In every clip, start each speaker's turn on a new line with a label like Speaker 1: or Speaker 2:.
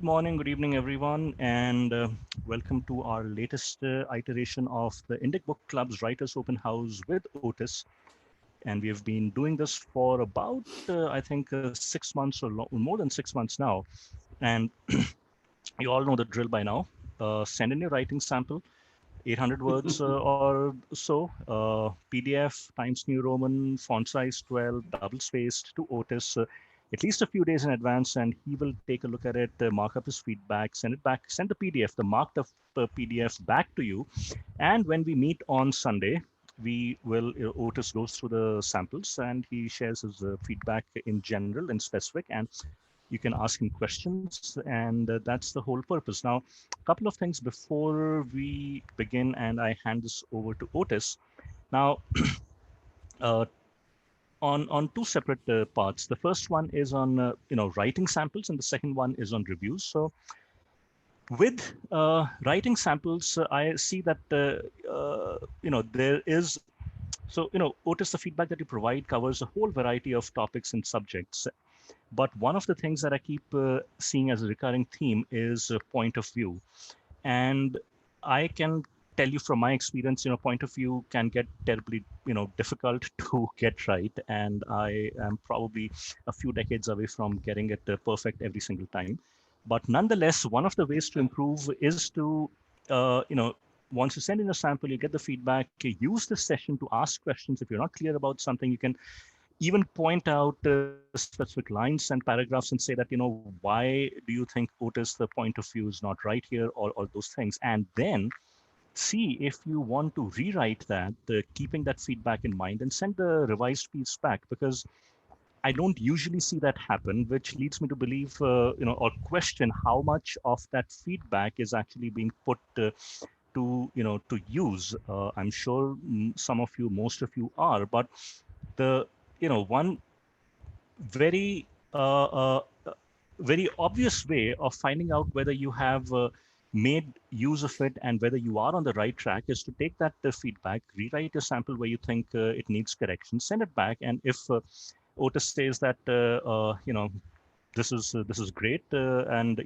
Speaker 1: morning, good evening, everyone, and welcome to our latest iteration of the Indic Book Club's Writers Open House with Otis. And we have been doing this for about, I think, 6 months or more than 6 months now. And you all know the drill by now. Send in your writing sample, 800 words or so, PDF, Times New Roman, font size 12, double spaced to Otis, at least a few days in advance, and he will take a look at it, mark up his feedback, send it back, send the PDF, the marked up PDF back to you. And when we meet on Sunday, Otis goes through the samples and he shares his feedback in general and specific, and you can ask him questions, and that's the whole purpose. Now, a couple of things before we begin, and I hand this over to Otis. Now, uh, on two separate parts. The first one is on writing samples, and the second one is on reviews. So, with writing samples, I see that there is. So, Otis, the feedback that you provide covers a whole variety of topics and subjects. But one of the things that I keep seeing as a recurring theme is point of view. And I can tell you from my experience, point of view can get terribly, difficult to get right. And I am probably a few decades away from getting it perfect every single time. But nonetheless, one of the ways to improve is to, once you send in a sample, you get the feedback, use this session to ask questions. If you're not clear about something, you can even point out specific lines and paragraphs and say that, why do you think, Otis, the point of view is not right here, or those things. And then see if you want to rewrite that, keeping that feedback in mind, and send the revised piece back, because I don't usually see that happen, which leads me to believe, or question how much of that feedback is actually being put to use. I'm sure some of you, most of you are, but the one very very obvious way of finding out whether you have made use of it and whether you are on the right track is to take that feedback, rewrite a sample where you think it needs correction, send it back, and if Otis says that this is great, and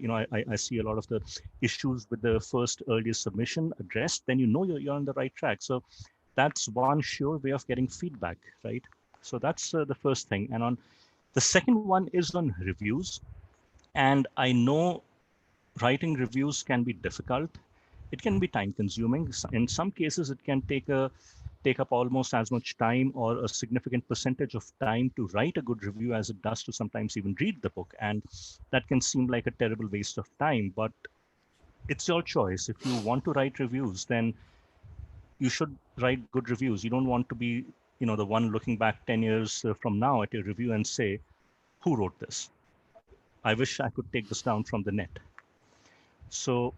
Speaker 1: I see a lot of the issues with the first earliest submission addressed, then you're on the right track. So that's one sure way of getting feedback, right? So that's the first thing. And on the second one is on reviews. And I know writing reviews can be difficult. It can be time consuming. In some cases, it can take up almost as much time or a significant percentage of time to write a good review as it does to sometimes even read the book. And that can seem like a terrible waste of time, but it's your choice. If you want to write reviews, then you should write good reviews. You don't want to be, the one looking back 10 years from now at your review and say, who wrote this? I wish I could take this down from the net. So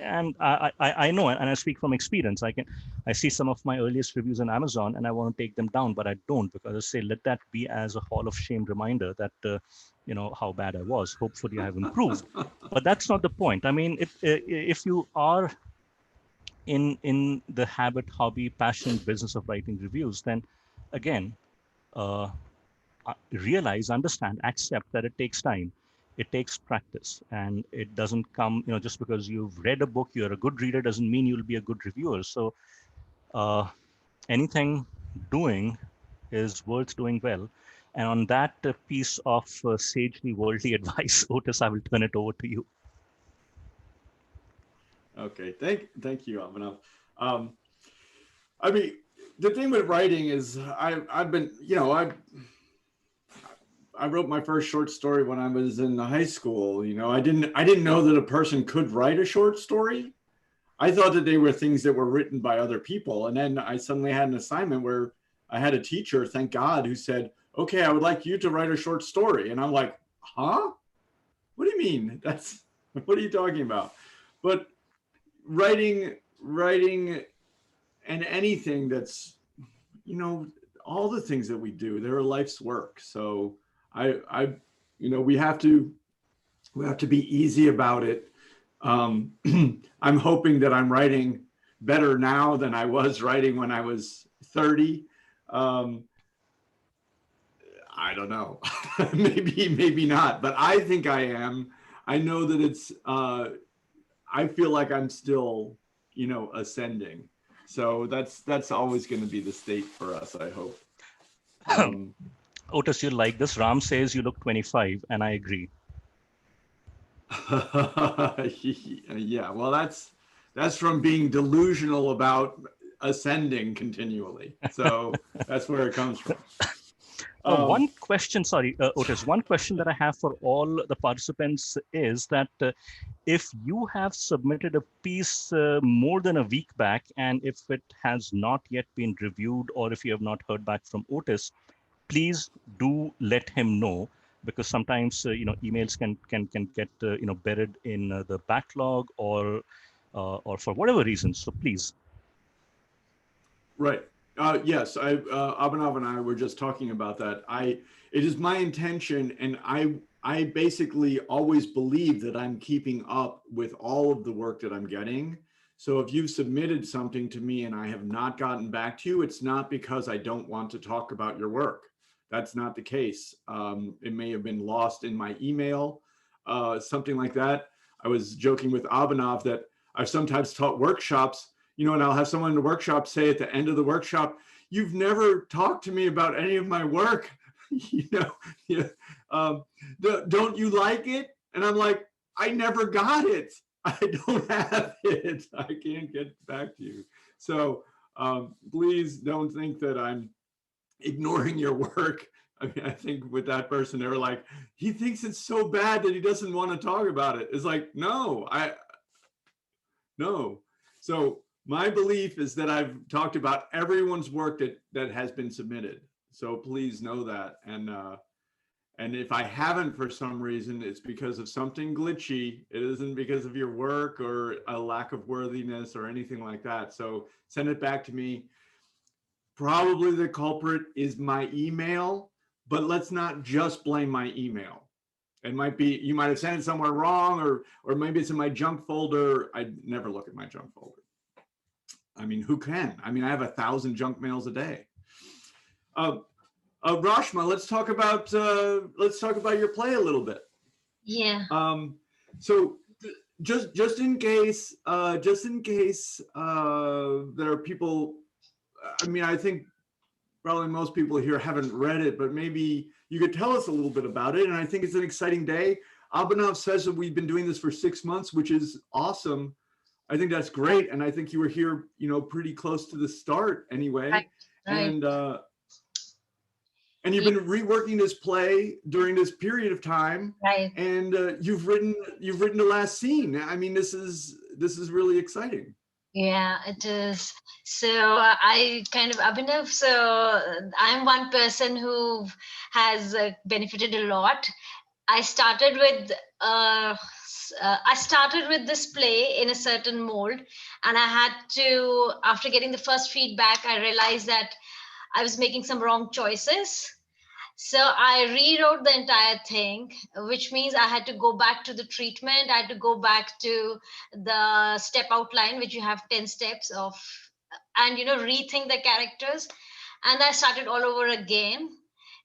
Speaker 1: and I know, and I speak from experience. I see some of my earliest reviews on Amazon and I want to take them down, but I don't, because I say, let that be as a hall of shame reminder that, how bad I was. Hopefully I have improved, but that's not the point. I mean, if you are in the habit, hobby, passion, business of writing reviews, then again, realize, understand, accept that it takes time. It takes practice, and it doesn't come, just because you've read a book, you're a good reader, doesn't mean you'll be a good reviewer. So anything doing is worth doing well. And on that piece of sagely worldly advice, Otis, I will turn it over to you.
Speaker 2: Okay, thank you, Abhinav. I mean, the thing with writing is I've been, I wrote my first short story when I was in high school. I didn't know that a person could write a short story. I thought that they were things that were written by other people. And then I suddenly had an assignment where I had a teacher, thank God, who said, okay, I would like you to write a short story. And I'm like, huh? What do you mean? What are you talking about? But writing and anything that's, all the things that we do, they're life's work. So we have to be easy about it. I'm hoping that I'm writing better now than I was writing when I was 30. I don't know. Maybe not, but I think I am. I know that I feel like I'm still, ascending. So that's always going to be the state for us, I hope. Um,
Speaker 1: Otis, you like this? Ram says you look 25, and I agree.
Speaker 2: yeah, well, that's from being delusional about ascending continually. So that's where it comes from.
Speaker 1: One question, sorry, Otis, one question that I have for all the participants is that if you have submitted a piece more than a week back, and if it has not yet been reviewed, or if you have not heard back from Otis, please do let him know, because sometimes emails can get buried in the backlog, or for whatever reason. So please.
Speaker 2: Right. Yes, Abhinav and I were just talking about that. It is my intention, and I basically always believe that I'm keeping up with all of the work that I'm getting. So if you've submitted something to me and I have not gotten back to you, it's not because I don't want to talk about your work. That's not the case. It may have been lost in my email, something like that. I was joking with Abhinav that I've sometimes taught workshops, and I'll have someone in the workshop say at the end of the workshop, "You've never talked to me about any of my work." Yeah, don't you like it? And I'm like, I never got it. I don't have it. I can't get back to you. So please don't think that I'm ignoring your work. I mean, I think with that person, they were like, he thinks it's so bad that he doesn't want to talk about it. It's like, no. So my belief is that I've talked about everyone's work that has been submitted. So please know that. And if I haven't for some reason, it's because of something glitchy. It isn't because of your work or a lack of worthiness or anything like that. So send it back to me. Probably the culprit is my email, but let's not just blame my email. It might be, you might have sent it somewhere wrong, or maybe it's in my junk folder. I never look at my junk folder. I mean, who can? I mean, I have 1,000 junk mails a day. Rashma, let's talk about your play a little bit.
Speaker 3: Yeah.
Speaker 2: So just in case there are people. I mean, I think probably most people here haven't read it, but maybe you could tell us a little bit about it. And I think it's an exciting day. Abhinav says that we've been doing this for 6 months, which is awesome. I think that's great. And I think you were here, pretty close to the start anyway.
Speaker 3: Right.
Speaker 2: And you've been reworking this play during this period of time.
Speaker 3: Right.
Speaker 2: And you've written the last scene. I mean, this is really exciting.
Speaker 3: Yeah, it is. So Abhinav, so I'm one person who has benefited a lot. I started with this play in a certain mold, and I had to, after getting the first feedback, I realized that I was making some wrong choices. So I rewrote the entire thing, which means I had to go back to the treatment. I had to go back to the step outline, which you have 10 steps of, and rethink the characters. And I started all over again.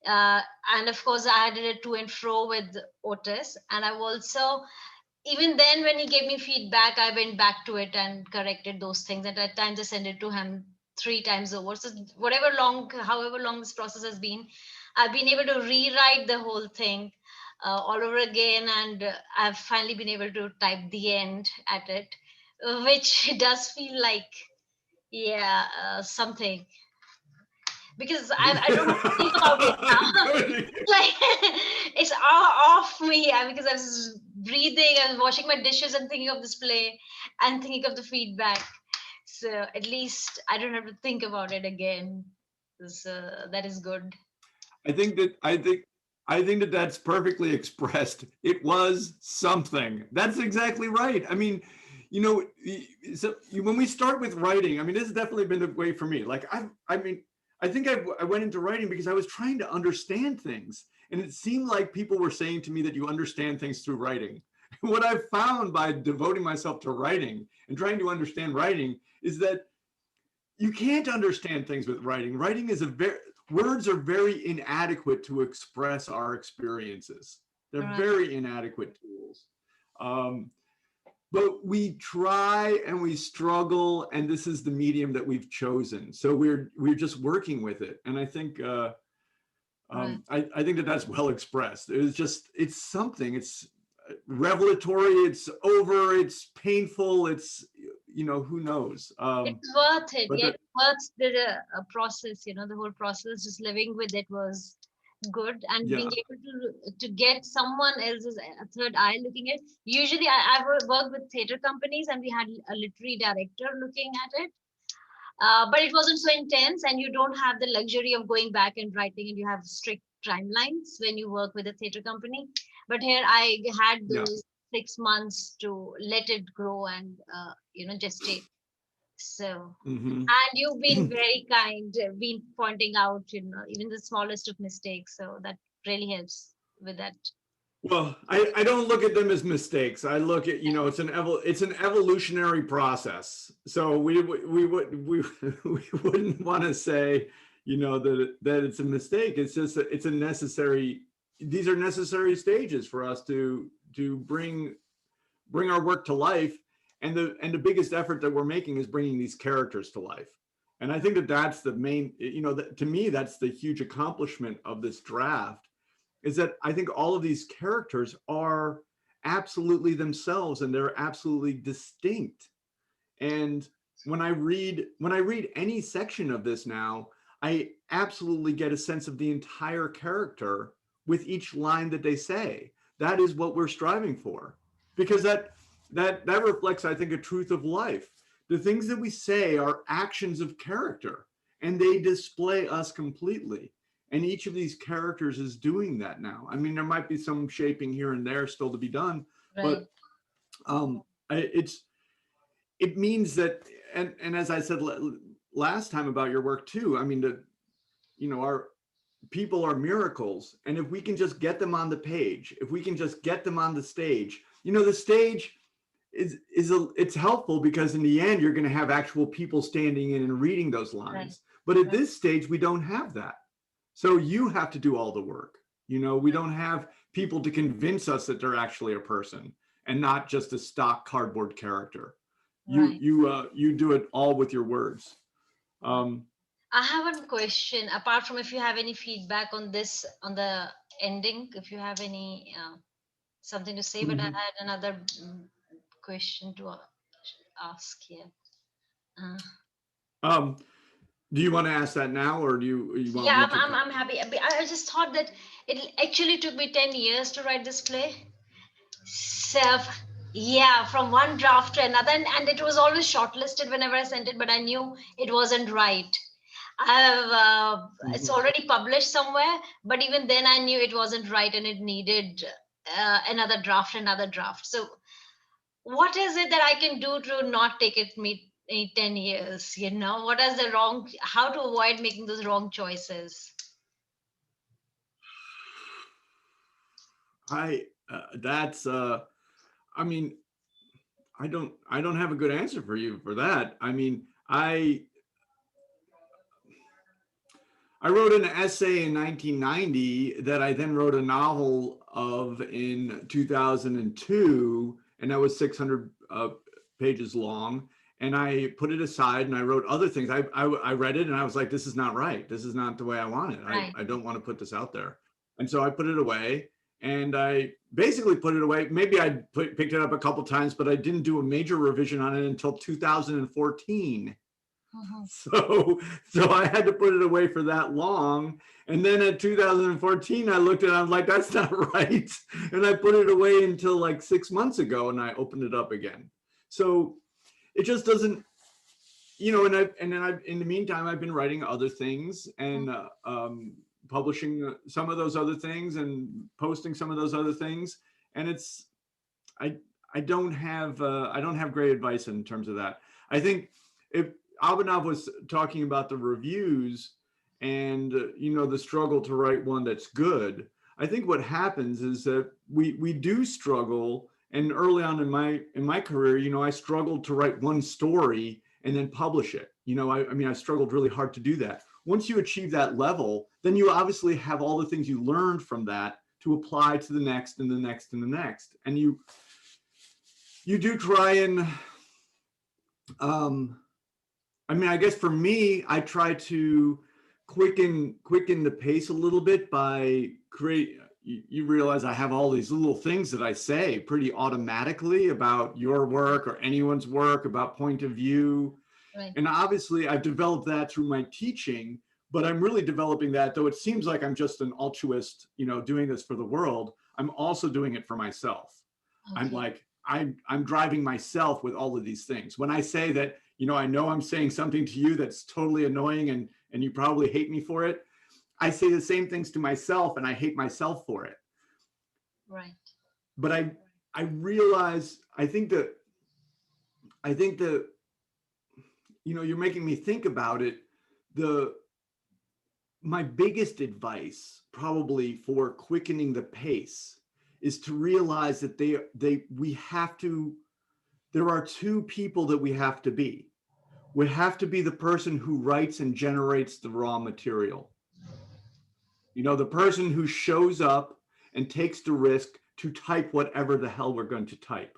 Speaker 3: And of course, I did a to and fro with Otis. And I've also, even then, when he gave me feedback, I went back to it and corrected those things. And at times I sent it to him 3 times over. So however long this process has been, I've been able to rewrite the whole thing all over again, and I've finally been able to type the end at it, which does feel like, something. Because I don't have to think about it now. Like, it's all off me because I was breathing and washing my dishes and thinking of this play and thinking of the feedback. So at least I don't have to think about it again. So that is good.
Speaker 2: I think that that's perfectly expressed. It was something. That's exactly right. I mean, when we start with writing, I mean, this has definitely been the way for me. Like, I think I went into writing because I was trying to understand things. And it seemed like people were saying to me that you understand things through writing. What I've found by devoting myself to writing and trying to understand writing is that you can't understand things with writing. words are very inadequate to express our experiences. They're
Speaker 3: Right.
Speaker 2: very inadequate tools. But we try and we struggle, and this is the medium that we've chosen. So we're just working with it. And I think
Speaker 3: Right.
Speaker 2: I think that that's well expressed. It's something. It's revelatory. It's over. It's painful. It's, you know, who knows.
Speaker 3: It's worth it.
Speaker 2: But
Speaker 3: Yeah,
Speaker 2: that,
Speaker 3: it's worth the process. You know, the whole process, just living with it was good, and being
Speaker 2: yeah,
Speaker 3: able to get someone else's third eye looking at. Usually, I worked with theater companies, and we had a literary director looking at it. But it wasn't so intense, and you don't have the luxury of going back and writing, and you have strict timelines when you work with a theater company. But here I had
Speaker 2: yeah.
Speaker 3: those 6 months to let it grow and gestate. So,
Speaker 2: Hmm.
Speaker 3: and you've been very kind, been pointing out, even the smallest of mistakes. So that really helps with that.
Speaker 2: Well, I don't look at them as mistakes. I look at, you know, it's an evolutionary process. So we wouldn't want to say, you know, that it's a mistake. It's just it's a necessary. These are necessary stages for us to bring our work to life. And the biggest effort that we're making is bringing these characters to life. And I think that that's the main, you know, to me, that's the huge accomplishment of this draft, is that I think all of these characters are absolutely themselves and they're absolutely distinct. And when I read any section of this now, I absolutely get a sense of the entire character with each line that they say. That is what we're striving for, because that reflects, I think, a truth of life. The things that we say are actions of character, and they display us completely. And each of these characters is doing that now. I mean, there might be some shaping here and there still to be done,
Speaker 3: Right.
Speaker 2: but it's it means that, and as I said last time about your work too, I mean, our people are miracles, and if we can just get them on the page, if we can just get them on the stage, you know, the stage it's helpful because in the end you're going to have actual people standing in and reading those
Speaker 3: Right.
Speaker 2: lines. But at
Speaker 3: Right.
Speaker 2: this stage we don't have that, so you have to do all the work. You know, we don't have people to convince us that they're actually a person and not just a stock cardboard character.
Speaker 3: Right.
Speaker 2: You do it all with your words.
Speaker 3: Right.
Speaker 2: um
Speaker 3: I have a question. Apart from if you have any feedback on this, on the ending, if you have any something to say, but I
Speaker 2: mhm.
Speaker 3: had another question to ask here. Uh,
Speaker 2: um do you want to ask that now, or do you want
Speaker 3: yeah,
Speaker 2: me
Speaker 3: I'm,
Speaker 2: to
Speaker 3: I'm,
Speaker 2: talk?
Speaker 3: I'm happy. I just thought that it actually took me 10 years to write this play. So, yeah, from one draft to another, and it was always shortlisted whenever I sent it, but I knew it wasn't right. It's
Speaker 2: Mhm.
Speaker 3: already published somewhere, but even then I knew it wasn't right and it needed another draft. So, what is it that I can do to not take it me 10 years? What is the wrong, how to avoid making those wrong choices?
Speaker 2: I That's I mean, I don't have a good answer for you for that. I mean, I wrote an essay in 1990 that I then wrote a novel of in 2002, and that was 600 pages long. And I put it aside and I wrote other things. I read it and I was like, this is not right. This is not the way I want it.
Speaker 3: Right.
Speaker 2: I don't want to put this out there. And so I put it away, and I basically put it away. Maybe I picked it up a couple times, but I didn't do a major revision on it until 2014.
Speaker 3: Mhm.
Speaker 2: So I had to put it away for that long. And then in 2014, I looked at it, I was like, that's not right. And I put it away until like 6 months ago, and I opened it up again. So it just doesn't, you know, and then in the meantime, I've been writing other things and publishing some of those other things and posting some of those other things. And I, I don't have great advice in terms of that. I think if Abhinav was talking about the reviews and you know, the struggle to write one that's good, I think what happens is that we do struggle. And early on in my career, you know, I struggled to write one story and then publish it. You know, I mean, I struggled really hard to do that. once you achieve that level, then you obviously have all the things you learned from that to apply to the next and the next and the next. And you do try and, I mean, I guess for me, I try to quicken the pace a little bit by you realize I have all these little things that I say pretty automatically about your work or anyone's work, about point of view.
Speaker 3: Right.
Speaker 2: And obviously I've developed that through my teaching, but I'm really developing that, though it seems like I'm just an altruist, doing this for the world, I'm also doing it for myself. Okay. I'm like, I'm driving myself with all of these things. When I say that, I know I'm saying something to you that's totally annoying and you probably hate me for it, I say the same things to myself and I hate myself for it.
Speaker 3: Right.
Speaker 2: But I realize, I think that, you're making me think about it. My biggest advice probably for quickening the pace is to realize that there are two people that we have to be. We have to be the person who writes and generates the raw material. The person who shows up and takes the risk to type whatever the hell we're going to type.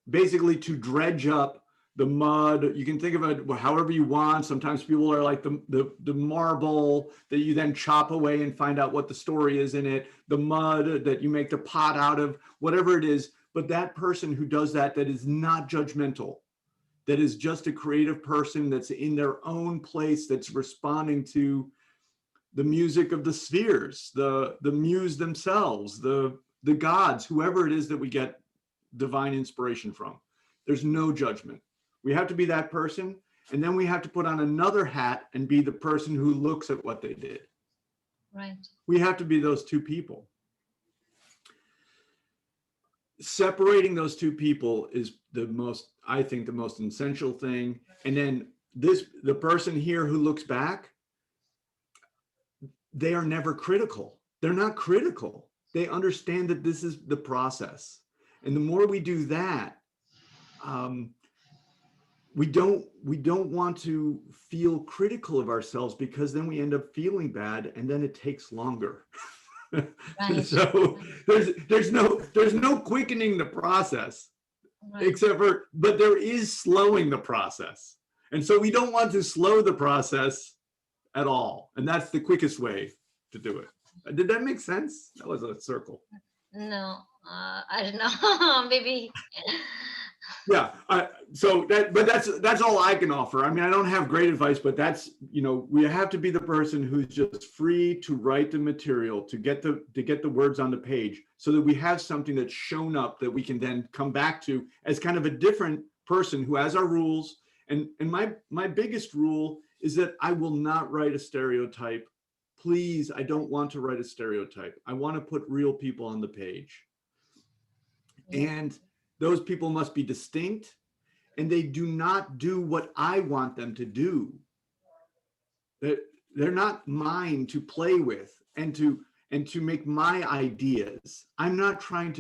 Speaker 2: Basically to dredge up the mud. You can think of it however you want. Sometimes people are like the marble that you then chop away and find out what the story is in it, the mud that you make the pot out of, whatever it is. But that person who does that is not judgmental, that is just a creative person that's in their own place, that's responding to the music of the spheres, the muse themselves, the gods, whoever it is that we get divine inspiration from. There's no judgment. We have to be that person, and then we have to put on another hat and be the person who looks at what they did.
Speaker 3: Right.
Speaker 2: We have to be those two people. Separating those two people is I think the most essential thing. And then the person here who looks back, they are never critical. They're not critical. They understand that this is the process. And the more we do that, we don't want to feel critical of ourselves, because then we end up feeling bad and then it takes longer. Right. So there's no quickening the process, right, but there is slowing the process. And so we don't want to slow the process at all. And that's the quickest way to do it. Did that make sense? That was a circle.
Speaker 3: No, I don't know. Maybe.
Speaker 2: Yeah. But that's all I can offer. I mean, I don't have great advice, but that's, we have to be the person who's just free to write the material, to get the words on the page, so that we have something that's shown up that we can then come back to as kind of a different person who has our rules. And my biggest rule is that I will not write a stereotype. Please, I don't want to write a stereotype. I want to put real people on the page. And those people must be distinct, and they do not do what I want them to do. They're not mine to play with and to make my ideas. I'm not trying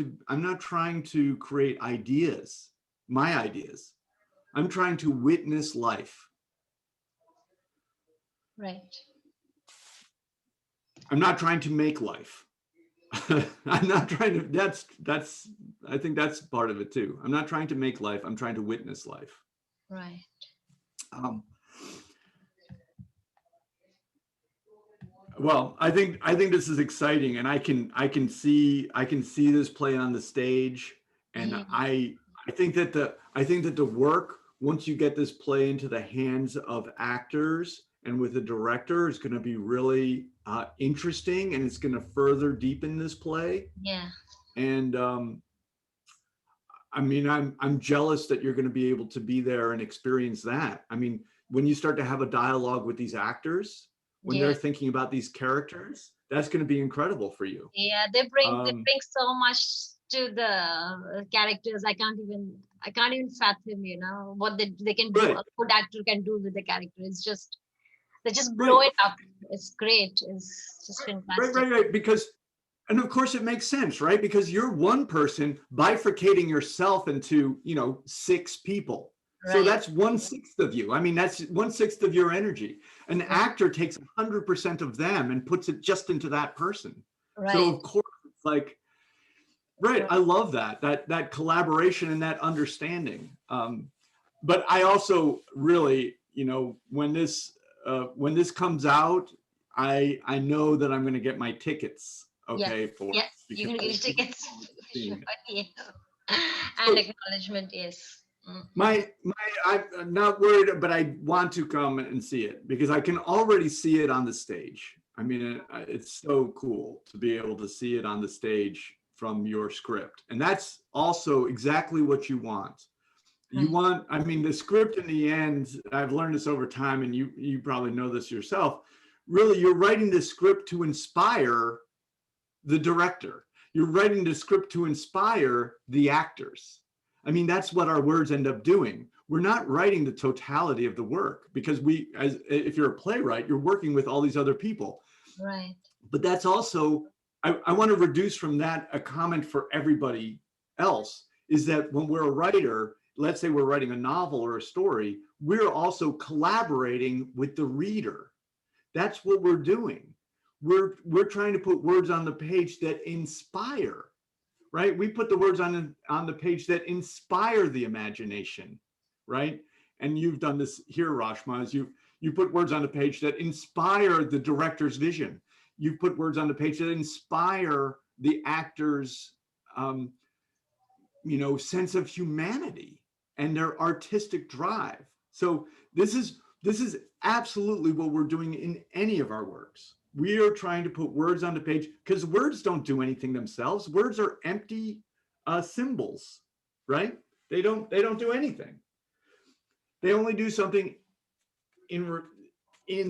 Speaker 2: to create ideas, my ideas. I'm trying to witness life.
Speaker 3: Right.
Speaker 2: I'm not trying to make life. I'm not trying to, I think that's part of it too. I'm not trying to make life. I'm trying to witness life.
Speaker 3: Right.
Speaker 2: Well, I think this is exciting, and I can see this play on the stage, and yeah. I think that the work, once you get this play into the hands of actors and with the director, is going to be really interesting, and it's going to further deepen this play.
Speaker 3: Yeah.
Speaker 2: And I mean, I'm jealous that you're going to be able to be there and experience that. I mean, when you start to have a dialogue with these actors, when they're thinking about these characters, that's going to be incredible for you.
Speaker 3: Yeah, they bring so much to the characters. I can't even fathom, what they can do. Right. A good actor can do with the character. It's just, they just blow it up. It's great. It's just fantastic.
Speaker 2: Right. Because, and of course it makes sense, right? Because you're one person bifurcating yourself into, 6 people. So
Speaker 3: Right.
Speaker 2: that's 1/6 of you. I mean, that's 1/6 of your energy. An actor takes 100% of them and puts it just into that person. So
Speaker 3: Right.
Speaker 2: of course it's like, right.
Speaker 3: Right.
Speaker 2: I love that collaboration and that understanding. But I also really, when this comes out, I know that I'm going to get my tickets.
Speaker 3: Yes.
Speaker 2: Okay, for it,
Speaker 3: Yes. You're
Speaker 2: because
Speaker 3: gonna
Speaker 2: I
Speaker 3: get
Speaker 2: will
Speaker 3: your
Speaker 2: be
Speaker 3: tickets.
Speaker 2: seeing it.
Speaker 3: Yes. And
Speaker 2: So
Speaker 3: acknowledgement. Yes.
Speaker 2: I'm not worried, but I want to come and see it because I can already see it on the stage. I mean, it's so cool to be able to see it on the stage from your script. And that's also exactly what you want. You
Speaker 3: Right.
Speaker 2: want, I mean, the script in the end, I've learned this over time, and you probably know this yourself. Really, you're writing the script to inspire the director. You're writing the script to inspire the actors. I mean, that's what our words end up doing. We're not writing the totality of the work because if you're a playwright, you're working with all these other people.
Speaker 3: Right.
Speaker 2: But that's also, I want to reduce from that a comment for everybody else is that when we're a writer, let's say we're writing a novel or a story, we're also collaborating with the reader. That's what we're doing. We're trying to put words on the page that inspire, right? We put the words on the page that inspire the imagination, right? And you've done this here, Rashma, is you put words on the page that inspire the director's vision. You put words on the page that inspire the actor's, sense of humanity and their artistic drive. So this is absolutely what we're doing in any of our works. We are trying to put words on the page because words don't do anything themselves. Words are empty symbols, right? They don't do anything. They only do something in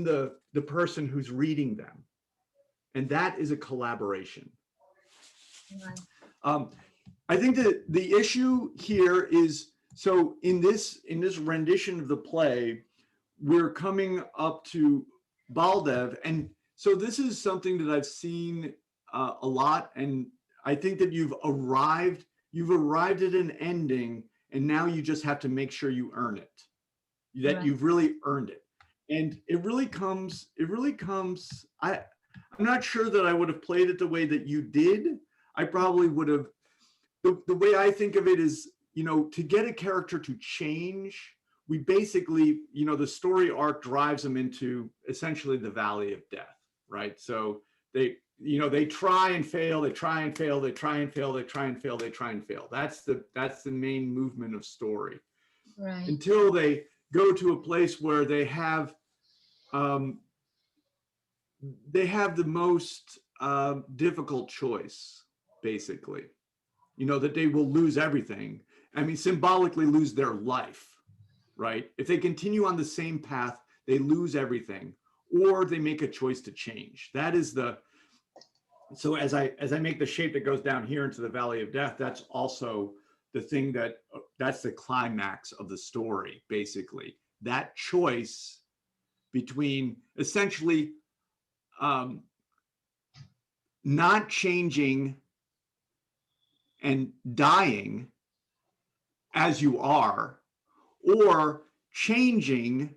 Speaker 2: the person who's reading them, and that is a collaboration.
Speaker 3: Right.
Speaker 2: I think that the issue here is, so in this rendition of the play, we're coming up to Baldev, and so this is something that I've seen a lot, and I think that you've arrived at an ending, and now you just have to make sure you earn it, that
Speaker 3: Right.
Speaker 2: you've really earned it. And it really comes, I'm not sure that I would have played it the way that you did. I probably would have, the way I think of it is, to get a character to change, we basically, the story arc drives them into essentially the valley of death, right? So they try and fail, they try and fail, they try and fail, they try and fail, they try and fail. That's the main movement of story.
Speaker 3: Right.
Speaker 2: Until they go to a place where they have the most difficult choice, basically. That they will lose everything. I mean, symbolically lose their life, right? If they continue on the same path, they lose everything, or they make a choice to change. That is so as I make the shape that goes down here into the valley of death, that's also the thing that's the climax of the story, basically. That choice between essentially not changing and dying as you are, or changing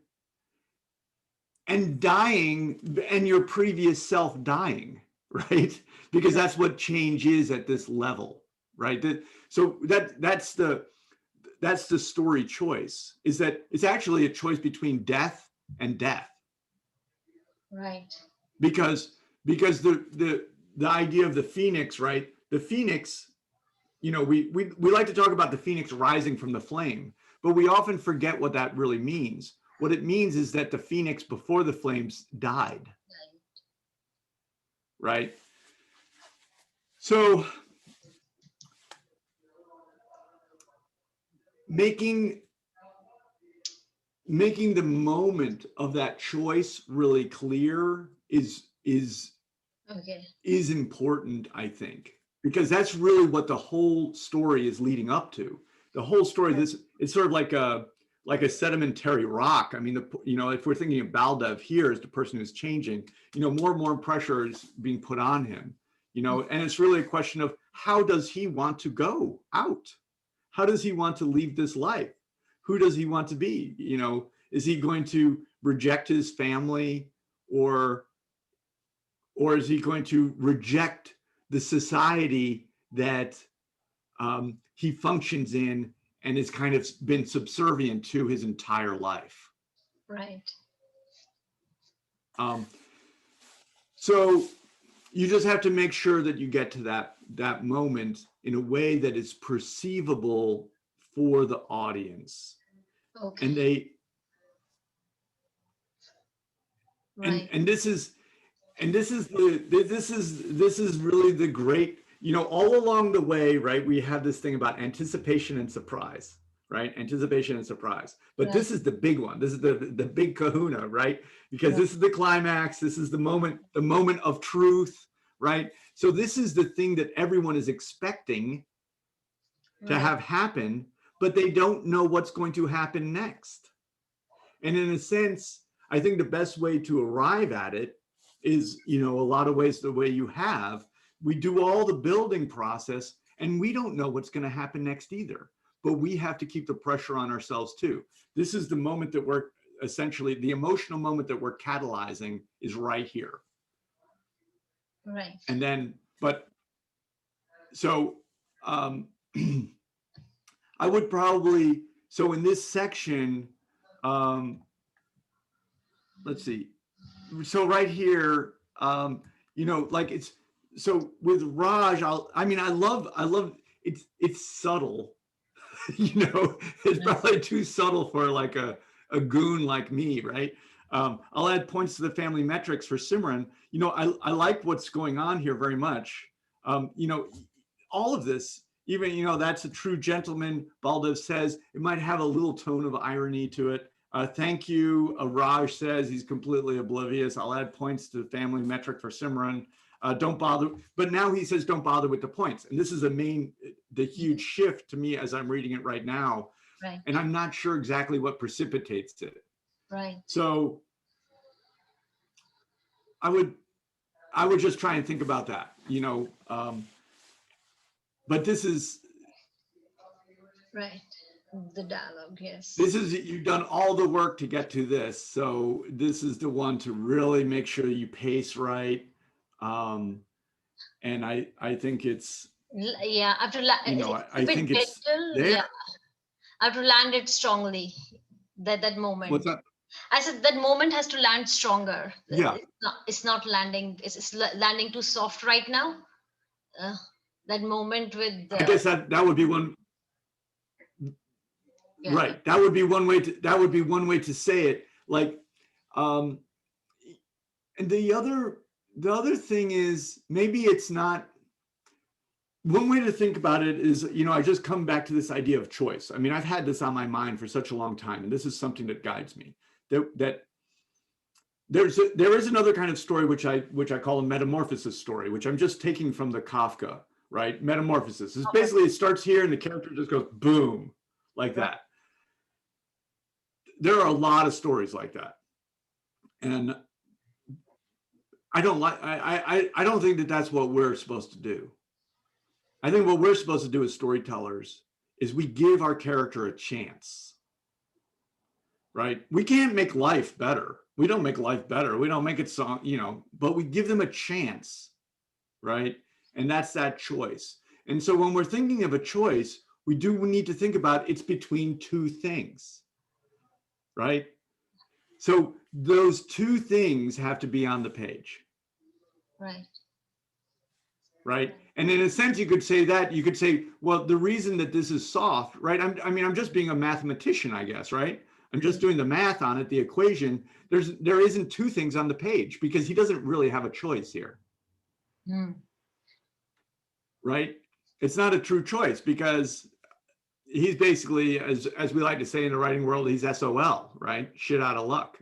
Speaker 2: and dying and your previous self dying, right? Because that's what change is at this level, right? So that's the story choice, is that it's actually a choice between death and death.
Speaker 3: Right.
Speaker 2: Because the idea of the phoenix, right? The phoenix, we like to talk about the phoenix rising from the flame, but we often forget what that really means. What it means is that the phoenix before the flames died. Right? So making the moment of that choice really clear is important, I think, because that's really what the whole story is leading up to. The whole story, it's sort of like a sedimentary rock. I mean, if we're thinking of Baldev here as the person who's changing, more and more pressure is being put on him, and it's really a question of how does he want to go out? How does he want to leave this life? who does he want to be? Is he going to reject his family, or is he going to reject the society that he functions in and has kind of been subservient to his entire life?
Speaker 3: Right.
Speaker 2: So you just have to make sure that you get to that moment in a way that is perceivable for the audience.
Speaker 3: Okay.
Speaker 2: And they
Speaker 3: Right.
Speaker 2: and this is really the great, all along the way, right? We have this thing about anticipation and surprise, right? Anticipation and surprise. But
Speaker 3: Right.
Speaker 2: this is the big one. This is the big kahuna, right? Because this is the climax. This is the moment of truth, right? So this is the thing that everyone is expecting to
Speaker 3: Right.
Speaker 2: have happen, but they don't know what's going to happen next. And in a sense, I think the best way to arrive at it is, a lot of ways the way you have. We do all the building process and we don't know what's going to happen next either, but we have to keep the pressure on ourselves too. This is the moment that we're essentially, the emotional moment that we're catalyzing is right here.
Speaker 3: Right.
Speaker 2: And then, so I would probably, so in this section, let's see. So right here, like it's, so with Raj, I love, it's subtle, it's probably too subtle for like a goon like me, right? I'll add points to the family metrics for Simran. I like what's going on here very much. All of this, even, that's a true gentleman, Baldev says, it might have a little tone of irony to it. Thank you. Raj says he's completely oblivious. I'll add points to the family metric for Simran. Don't bother. But now he says, don't bother with the points. And this is the huge shift to me as I'm reading it right now.
Speaker 3: Right.
Speaker 2: And I'm not sure exactly what precipitates it.
Speaker 3: Right.
Speaker 2: So I would just try and think about that, but this is
Speaker 3: right. The dialogue, yes.
Speaker 2: This is, you've done all the work to get to this. So this is the one to really make sure you pace right. And I think it's,
Speaker 3: yeah, I have to
Speaker 2: I think it's there.
Speaker 3: Yeah, I have to land it strongly. That moment.
Speaker 2: What's that?
Speaker 3: I said that moment has to land stronger.
Speaker 2: Yeah.
Speaker 3: It's not landing. It's landing too soft right now. That moment with.
Speaker 2: I guess that would be one. Yeah. Right. That would be one way to say it. Like, and the other thing is, maybe it's not. One way to think about it is, I just come back to this idea of choice. I mean, I've had this on my mind for such a long time, and this is something that guides me. That there is another kind of story which I call a metamorphosis story, which I'm just taking from the Kafka, right? Metamorphosis is basically, it starts here and the character just goes boom, like that. There are a lot of stories like that, and I don't think that that's what we're supposed to do. I think what we're supposed to do as storytellers is we give our character a chance, right? We can't make life better. We don't make life better. We don't make it so, but we give them a chance, right? And that's that choice. And so when we're thinking of a choice, we need to think about it's between two things, right? So those two things have to be on the page.
Speaker 3: Right.
Speaker 2: Right. And in a sense, you could say, well, the reason that this is soft, right? I'm just being a mathematician, I guess, right? I'm just doing the math on it, the equation. There isn't two things on the page because he doesn't really have a choice here. Right? It's not a true choice because he's basically, as we like to say in the writing world, he's SOL, right? Shit out of luck.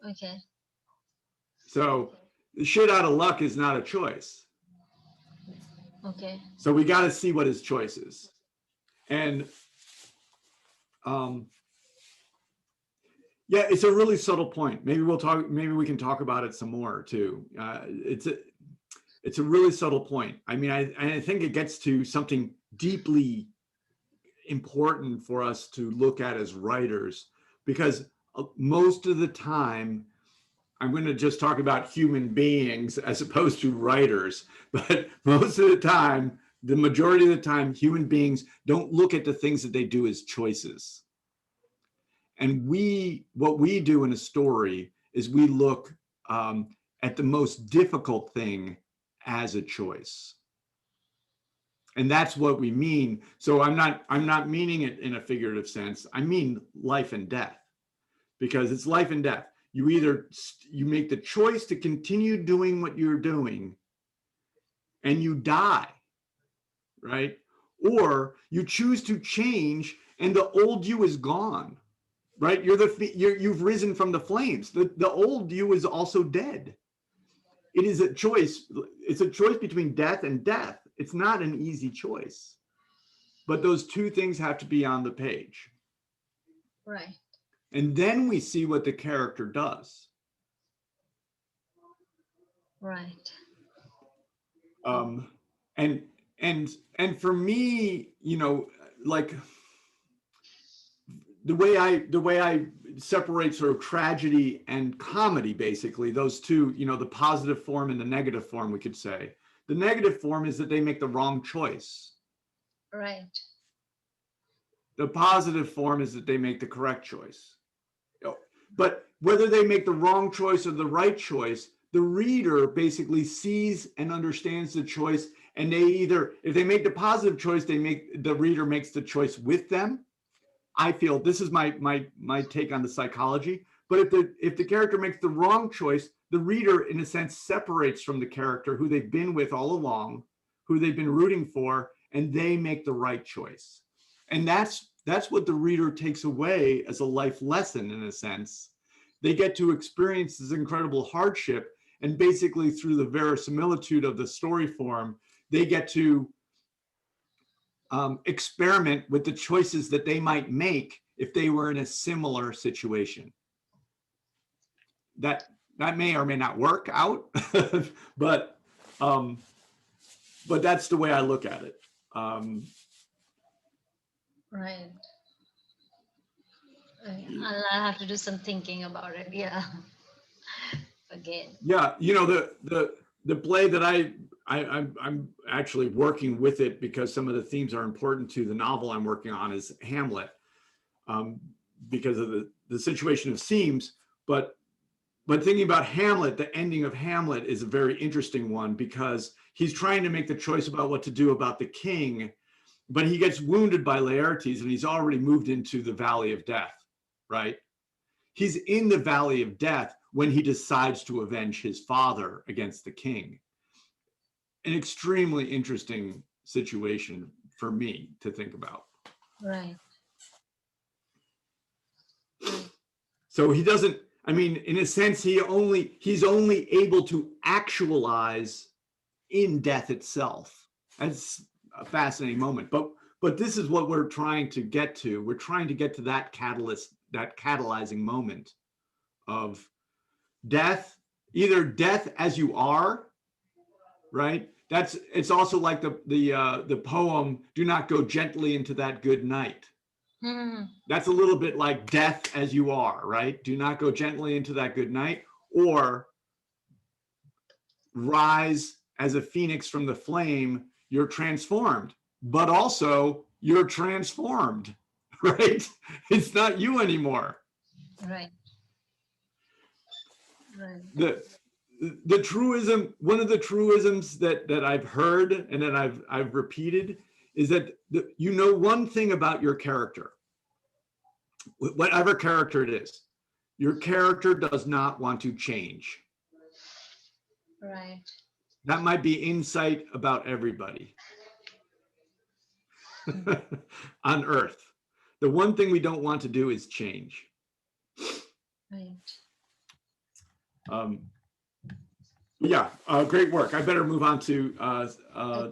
Speaker 3: Okay.
Speaker 2: So the shit out of luck is not a choice.
Speaker 3: Okay.
Speaker 2: So we got to see what his choice is. And yeah, it's a really subtle point. Maybe we can talk about it some more too. It's a really subtle point. I mean, I think it gets to something deeply important for us to look at as writers, because most of the time, I'm going to just talk about human beings as opposed to writers, but most of the time, the majority of the time, human beings don't look at the things that they do as choices. And what we do in a story is we look at the most difficult thing as a choice. And that's what we mean. So I'm not meaning it in a figurative sense. I mean life and death, because it's life and death. You make the choice to continue doing what you're doing and you die, right? Or you choose to change and the old you is gone, right? You've risen from the flames. The old you is also dead. It is a choice. It's a choice between death and death. It's not an easy choice, but those two things have to be on the page.
Speaker 3: Right.
Speaker 2: And then we see what the character does.
Speaker 3: Right.
Speaker 2: And for me, like the way I separate sort of tragedy and comedy, basically, those two, the positive form and the negative form, we could say. The negative form is that they make the wrong choice.
Speaker 3: Right.
Speaker 2: The positive form is that they make the correct choice. But whether they make the wrong choice or the right choice, the reader basically sees and understands the choice, and if they make the positive choice, the reader makes the choice with them. I feel this is my take on the psychology. But if the character makes the wrong choice, the reader, in a sense, separates from the character who they've been with all along, who they've been rooting for, and they make the right choice. And that's what the reader takes away as a life lesson, in a sense. They get to experience this incredible hardship, and basically through the verisimilitude of the story form, they get to experiment with the choices that they might make if they were in a similar situation. That may or may not work out, but that's the way I look at it.
Speaker 3: Right. I'll have to do some thinking about it. Yeah. Again.
Speaker 2: Yeah, the play that I'm actually working with it because some of the themes are important to the novel I'm working on is Hamlet, because of the situation of themes. But thinking about Hamlet, the ending of Hamlet is a very interesting one, because he's trying to make the choice about what to do about the king, but he gets wounded by Laertes and he's already moved into the Valley of Death, right? He's in the Valley of Death when he decides to avenge his father against the king. An extremely interesting situation for me to think about.
Speaker 3: Right.
Speaker 2: So he doesn't, in a sense, he's only able to actualize in death itself. That's a fascinating moment. But this is what we're trying to get to. We're trying to get to that catalyst, that catalyzing moment of death, either death as you are, right? It's also like the poem, "Do not go gently into that good night."
Speaker 3: Mm-hmm.
Speaker 2: That's a little bit like death as you are, right? Do not go gently into that good night, or rise as a phoenix from the flame. You're transformed, but also you're transformed, right? It's not you anymore.
Speaker 3: Right. Right.
Speaker 2: The truism, one of the truisms that I've heard and that I've repeated is that one thing about your character, whatever character it is, your character does not want to change.
Speaker 3: Right.
Speaker 2: That might be insight about everybody on Earth. The one thing we don't want to do is change.
Speaker 3: Right.
Speaker 2: Yeah, great work. I better move on to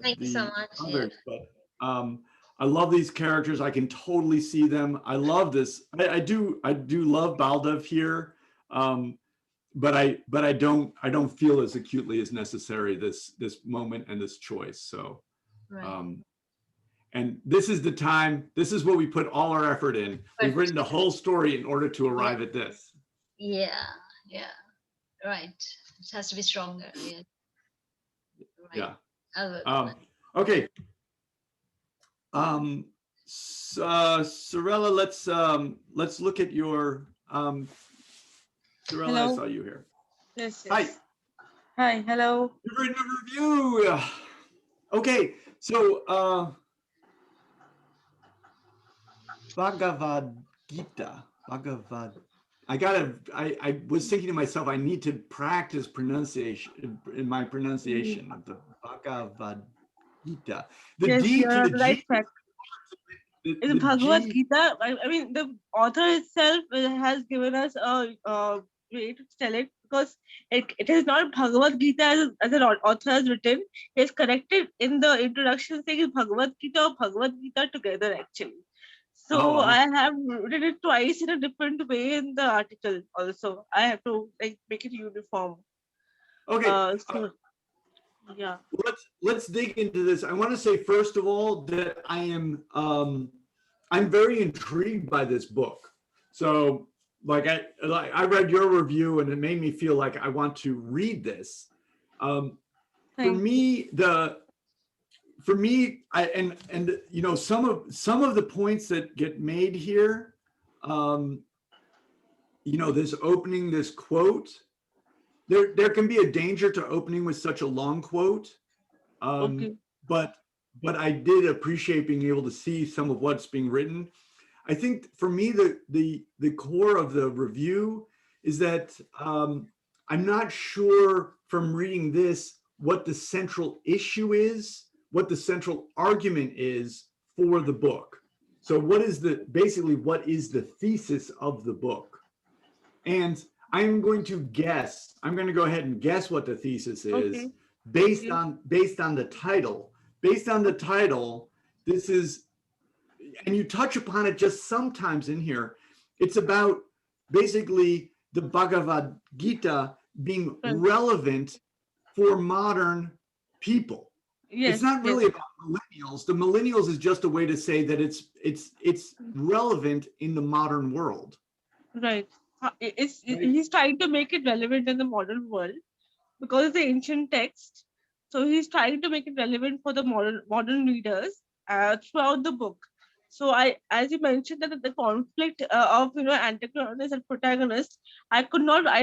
Speaker 3: Thank you so much.
Speaker 2: others. Yeah. But I love these characters. I can totally see them. I love this. I do love Baldev here, but I don't feel as acutely as necessary this moment and this choice. So,
Speaker 3: Right.
Speaker 2: And this is the time, this is what we put all our effort in. We've written the whole story in order to arrive at this.
Speaker 3: Yeah, right. It has to be stronger. Yeah. Right.
Speaker 2: Yeah. Okay. Sorella, let's look at your Sorella, I saw you here.
Speaker 4: Yes.
Speaker 2: Hi.
Speaker 4: Hi. Hello.
Speaker 2: You've written a review. Okay. So Bhagavad Gita. I was thinking to myself, I need to practice pronunciation in my pronunciation of the Bhagavad Gita. The
Speaker 4: Yes,
Speaker 2: D
Speaker 4: you're
Speaker 2: to
Speaker 4: on
Speaker 2: the
Speaker 4: the right
Speaker 2: G.
Speaker 4: track.
Speaker 2: The
Speaker 4: In Bhagavad
Speaker 2: G,
Speaker 4: Gita, I mean, the author itself has given us a way to tell it, because it is not Bhagavad Gita as an author has written. He has corrected in the introduction saying Bhagavad Gita or Bhagavad Gita together actually. So
Speaker 2: Oh, wow.
Speaker 4: I have written it twice in a different way in the article also. I have to like make it uniform.
Speaker 2: Okay.
Speaker 4: So yeah.
Speaker 2: Let's dig into this. I want to say first of all that I'm very intrigued by this book. So like I read your review and it made me feel like I want to read this. For me, and you know, some of the points that get made here, you know, this quote, there can be a danger to opening with such a long quote. But I did appreciate being able to see some of what's being written. I think for me, the core of the review is that I'm not sure from reading this what the central issue is, what the central argument is for the book. So what is the thesis of the book? And I'm going to go ahead and guess what the thesis is based on the title. Based on the title, this is, and you touch upon it just sometimes in here, it's about basically the Bhagavad Gita being relevant for modern people. It's not really about millennials. The millennials is just a way to say that it's relevant in the modern world.
Speaker 4: Right. He's trying to make it relevant in the modern world because it's the ancient text. So he's trying to make it relevant for the modern readers throughout the book. So as you mentioned, that the conflict of antagonist and protagonist, I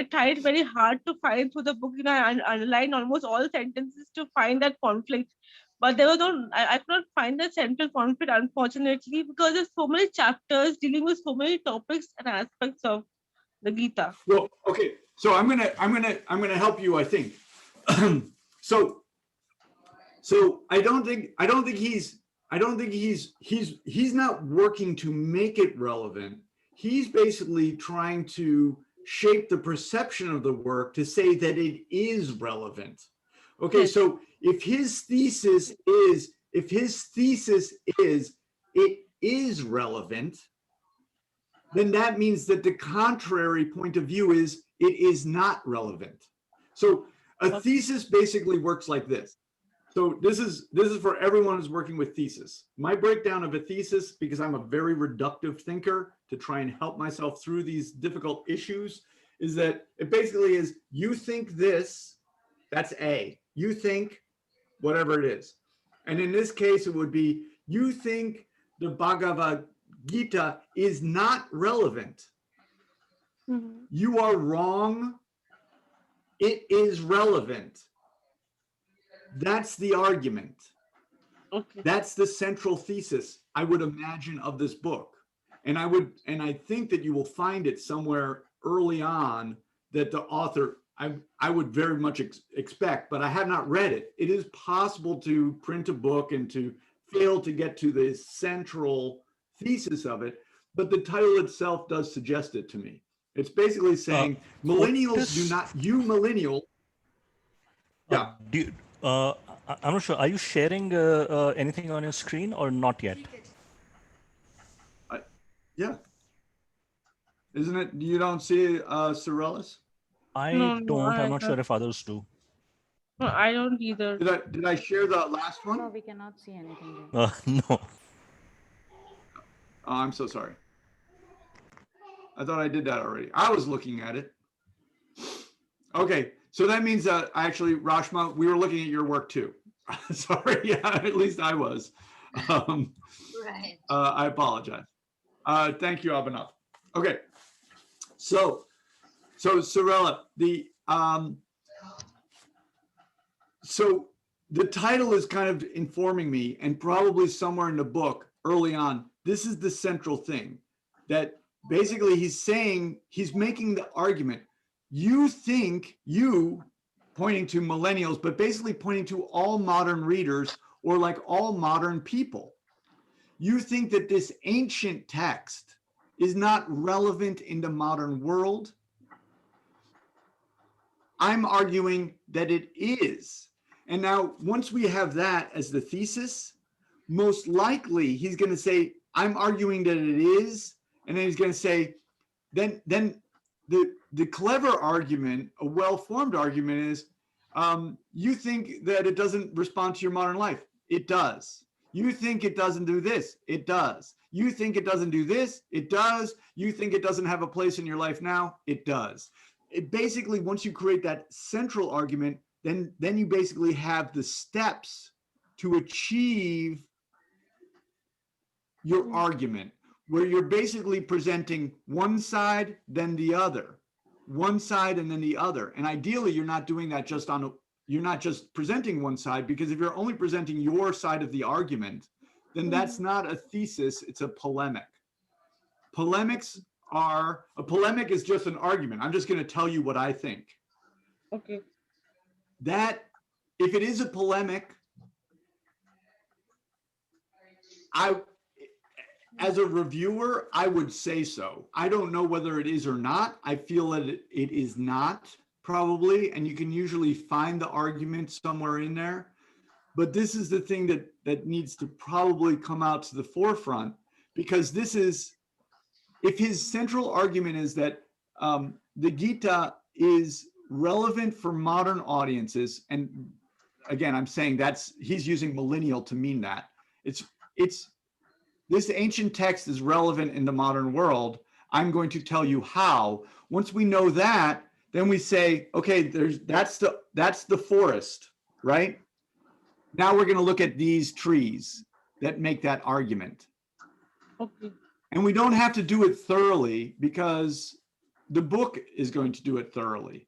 Speaker 4: tried very hard to find through the book. I underlined almost all sentences to find that conflict, but there was I could not find the central conflict, unfortunately, because there's so many chapters dealing with so many topics and aspects of the Gita.
Speaker 2: Well, okay, so I'm gonna help you, I think. So I don't think he's not working to make it relevant. He's basically trying to shape the perception of the work to say that it is relevant. Okay, so if his thesis is it is relevant, then that means that the contrary point of view is it is not relevant. So a thesis basically works like this. So this is for everyone who's working with thesis. My breakdown of a thesis, because I'm a very reductive thinker to try and help myself through these difficult issues, is that it basically is, you think this, that's A. You think whatever it is. And in this case, it would be, you think the Bhagavad Gita is not relevant.
Speaker 4: Mm-hmm.
Speaker 2: You are wrong. It is relevant. That's the argument. That's the central thesis, I would imagine, of this book. And I think that you will find it somewhere early on that the author, I would very much expect, but I have not read it. It is possible to print a book and to fail to get to the central thesis of it, but the title itself does suggest it to me. It's basically saying millennials do not, you millennial. Yeah.
Speaker 1: I'm not sure. Are you sharing anything on your screen or not yet?
Speaker 2: Yeah. Isn't it? You don't see Sorellis?
Speaker 1: I don't. I'm not sure if others do.
Speaker 4: No, I don't either.
Speaker 2: Did I share the last one?
Speaker 5: No, we cannot see anything there.
Speaker 1: No.
Speaker 2: Oh, I'm so sorry. I thought I did that already. I was looking at it. Okay, so that means that actually, Rashma, we were looking at your work too. Sorry, yeah, at least I was.
Speaker 3: Right.
Speaker 2: I apologize. Thank you, Abhinav. Okay, so Sorella, so the title is kind of informing me, and probably somewhere in the book early on, this is the central thing, that basically he's saying, he's making the argument, you think, you pointing to millennials, but basically pointing to all modern readers, or like all modern people. You think that this ancient text is not relevant in the modern world. I'm arguing that it is. And now, once we have that as the thesis, most likely he's going to say, I'm arguing that it is. And then he's going to say, then the clever argument, a well-formed argument is, you think that it doesn't respond to your modern life. It does. You think it doesn't do this. It does. You think it doesn't do this. It does. You think it doesn't have a place in your life now. It does. It basically, once you create that central argument, then you basically have the steps to achieve your argument, where you're basically presenting one side, then the other, one side and then the other. And ideally, you're not doing that just you're not just presenting one side, because if you're only presenting your side of the argument, then that's not a thesis, it's a polemic. A polemic is just an argument. I'm just going to tell you what I think.
Speaker 4: Okay.
Speaker 2: That, if it is a polemic, as a reviewer, I would say so. I don't know whether it is or not. I feel that it is not, probably, and you can usually find the argument somewhere in there. But this is the thing that needs to probably come out to the forefront, because this is, if his central argument is that the Gita is relevant for modern audiences, and again, I'm saying he's using millennial to mean that. It's this ancient text is relevant in the modern world. I'm going to tell you how. Once we know that, then we say, okay, that's the forest, right? Now we're going to look at these trees that make that argument.
Speaker 4: Okay.
Speaker 2: And we don't have to do it thoroughly, because the book is going to do it thoroughly.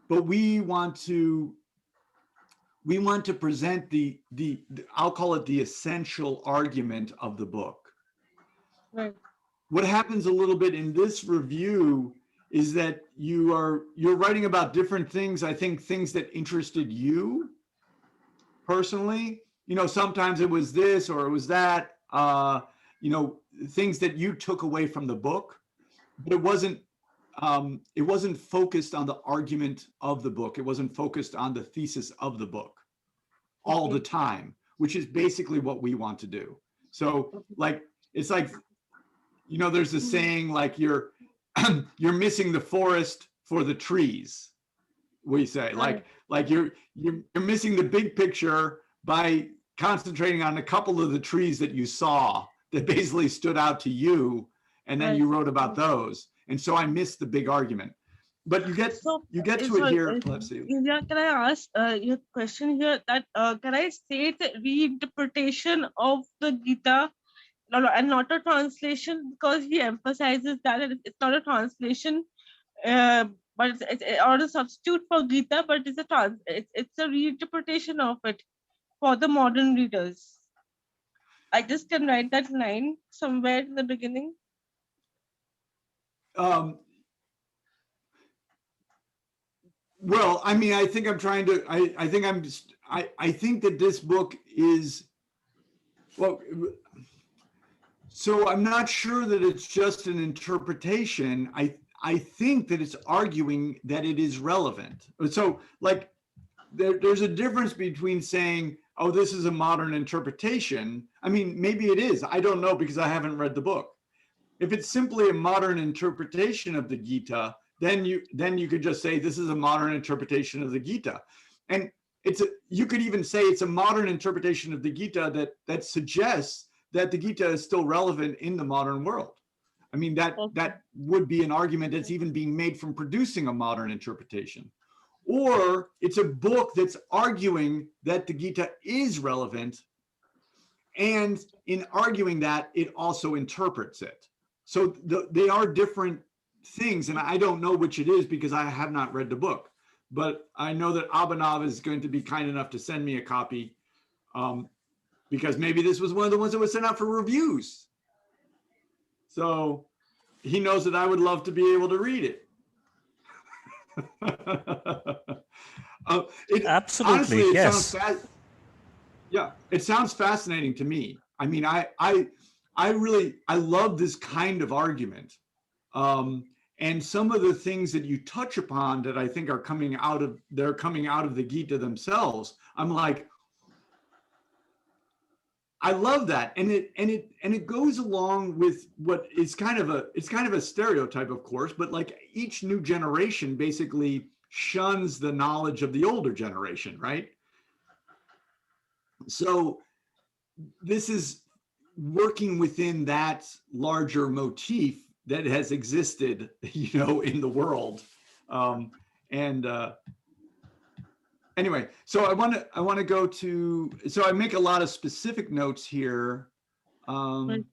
Speaker 2: But we want to present the I'll call it the essential argument of the book.
Speaker 4: Right.
Speaker 2: What happens a little bit in this review is that you're writing about different things. I think things that interested you personally. Sometimes it was this or it was that. Things that you took away from the book, but it wasn't focused on the argument of the book. It wasn't focused on the thesis of the book all the time, which is basically what we want to do. So it's like, there's a saying, like you're missing the forest for the trees. We say, like you're missing the big picture by concentrating on a couple of the trees that you saw that basically stood out to you, and then you wrote about those. And so I missed the big argument. But you get to it here. Let's see.
Speaker 4: Yeah, can I ask your question here? That can I say the reinterpretation of the Gita and not a translation, because he emphasizes that it's not a translation, but it's or a substitute for Gita, but it's a reinterpretation of it for the modern readers. I just can write that line somewhere in the beginning.
Speaker 2: Well, I mean, I think I'm trying to. I think that this book is, well. So I'm not sure that it's just an interpretation. I think that it's arguing that it is relevant. So, like, there's a difference between saying, oh, this is a modern interpretation. I mean, maybe it is. I don't know, because I haven't read the book. If it's simply a modern interpretation of the Gita, then you could just say this is a modern interpretation of the Gita. And you could even say it's a modern interpretation of the Gita that suggests that the Gita is still relevant in the modern world. I mean, that would be an argument that's even being made from producing a modern interpretation. Or it's a book that's arguing that the Gita is relevant, and in arguing that, it also interprets it. So they are different things, and I don't know which it is because I have not read the book. But I know that Abhinav is going to be kind enough to send me a copy, because maybe this was one of the ones that was sent out for reviews. So he knows that I would love to be able to read it.
Speaker 1: Absolutely,
Speaker 2: honestly, it
Speaker 1: yes.
Speaker 2: It sounds fascinating to me. I mean, I love this kind of argument. And some of the things that you touch upon that I think are coming out of the Gita themselves, I'm like, I love that, and it goes along with what is kind of a stereotype, of course, but like each new generation basically shuns the knowledge of the older generation, right? So this is working within that larger motif that has existed, in the world, Anyway, so I want to go to, so I make a lot of specific notes here. I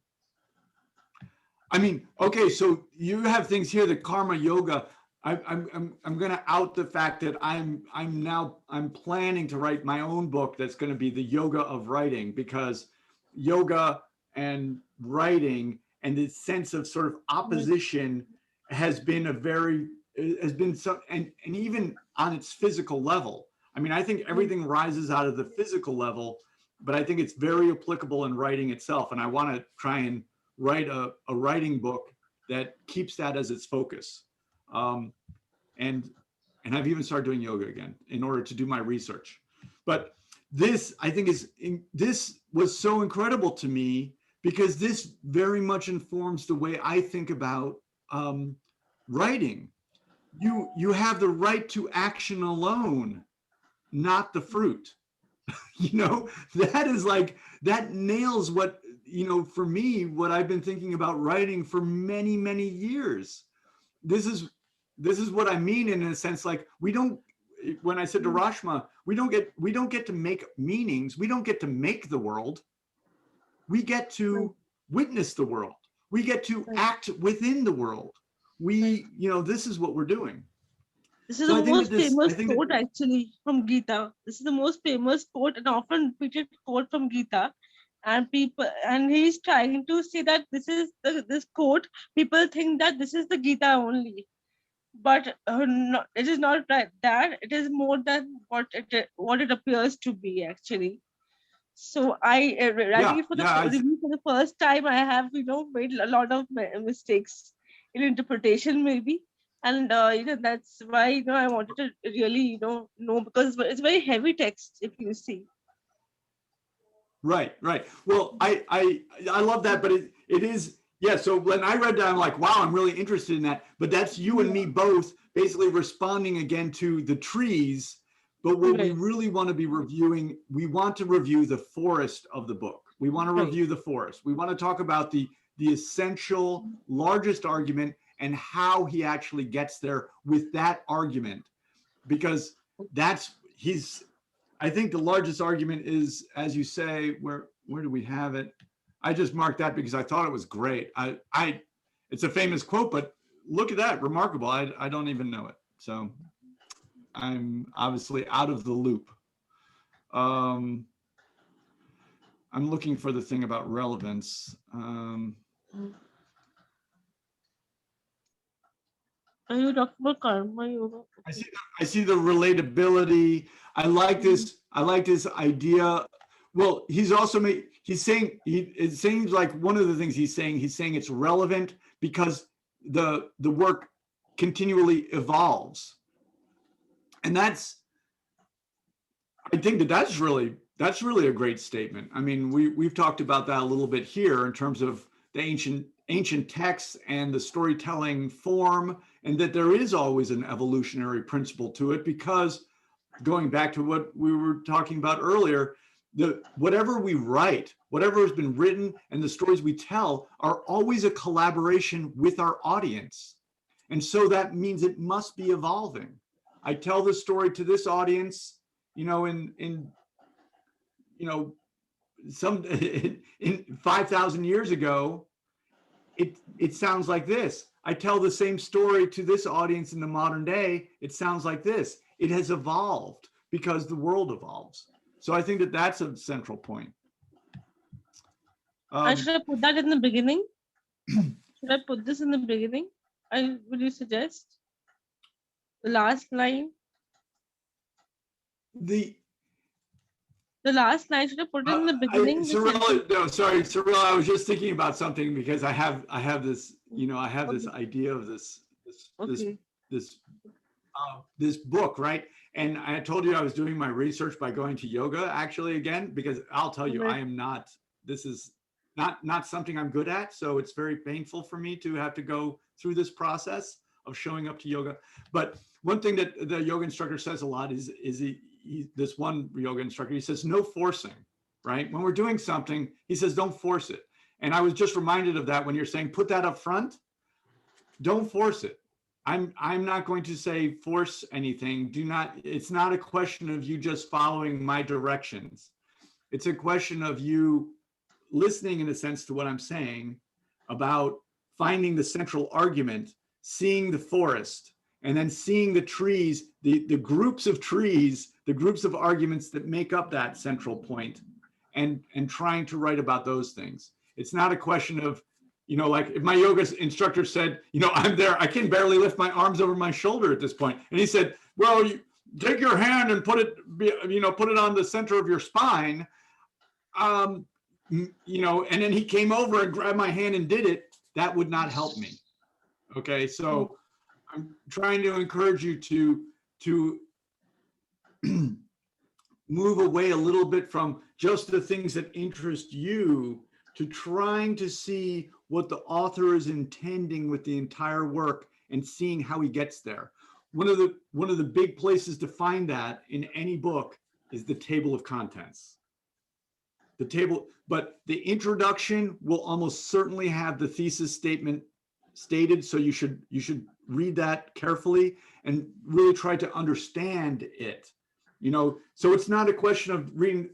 Speaker 2: mean, okay, so you have things here, the karma yoga. I'm going to out the fact that I'm planning to write my own book that's going to be the yoga of writing, because yoga and writing and the sense of sort of opposition has been so, and even on its physical level. I mean, I think everything rises out of the physical level, but I think it's very applicable in writing itself. And I want to try and write a writing book that keeps that as its focus. And I've even started doing yoga again in order to do my research. But this, I think, this was so incredible to me, because this very much informs the way I think about writing. You have the right to action alone, not the fruit. That is like, that nails what, for me, what I've been thinking about writing for many, many years. This is what I mean, in a sense, like, when I said to Rashma, we don't get to make meanings. We don't get to make the world. We get to witness the world. We get to act within the world. This is what we're doing.
Speaker 4: This is the most famous quote actually from Gita. This is the most famous quote and often repeated quote from Gita. And he's trying to say that this quote, people think that this is the Gita only. But no, it is not like that. It is more than what it appears to be actually. So I writing it for the review for the first time, I have made a lot of mistakes in interpretation maybe, and that's why I wanted to really know, because it's very heavy text if you see.
Speaker 2: Right. Well, I love that, but it is, yeah. So when I read that, I'm like, wow, I'm really interested in that. But that's you and me both basically responding again to the trees. But what we really want to be reviewing, we want to review the forest of the book. We want to review the forest. We want to talk about the essential, largest argument and how he actually gets there with that argument. Because I think the largest argument is, as you say, where do we have it? I just marked that because I thought it was great. It's a famous quote, but look at that, remarkable. I don't even know it. So I'm obviously out of the loop. I'm looking for the thing about relevance.
Speaker 4: Are you talking about karma yoga?
Speaker 2: I see the relatability. I like this idea. Well, it seems like one of the things he's saying it's relevant because the work continually evolves. And I think that's really a great statement. I mean, we've talked about that a little bit here in terms of the ancient texts and the storytelling form, and that there is always an evolutionary principle to it, because going back to what we were talking about earlier, whatever we write, whatever has been written, and the stories we tell are always a collaboration with our audience. And so that means it must be evolving. I tell the story to this audience, in some in 5,000 years ago, it sounds like this. I tell the same story to this audience in the modern day, it sounds like this. It has evolved because the world evolves. So I think that that's a central point.
Speaker 4: Should I put that in the beginning? Should I put this in the beginning? Would you suggest the last line?
Speaker 2: The
Speaker 4: last line, should I put it in the beginning?
Speaker 2: Cyril, I was just thinking about something because I have this, this idea of this book, right? And I told you I was doing my research by going to yoga actually again, because I'll tell you, this is not something I'm good at. So it's very painful for me to have to go through this process of showing up to yoga. But one thing that the yoga instructor says a lot is this one yoga instructor, he says, no forcing, right? When we're doing something, he says, don't force it. And I was just reminded of that when you're saying, put that up front, don't force it. I'm not going to say force anything. It's not a question of you just following my directions. It's a question of you listening in a sense to what I'm saying about finding the central argument, seeing the forest, and then seeing the trees, the groups of trees, the groups of arguments that make up that central point, and trying to write about those things. It's not a question of, like if my yoga instructor said, I'm there, I can barely lift my arms over my shoulder at this point. And he said, well, you take your hand and put it on the center of your spine. And then he came over and grabbed my hand and did it. That would not help me. Okay. So I'm trying to encourage you to move away a little bit from just the things that interest you to trying to see what the author is intending with the entire work and seeing how he gets there. One of the big places to find that in any book is the table of contents. But the introduction will almost certainly have the thesis statement stated, so you should read that carefully and really try to understand it. So it's not a question of reading.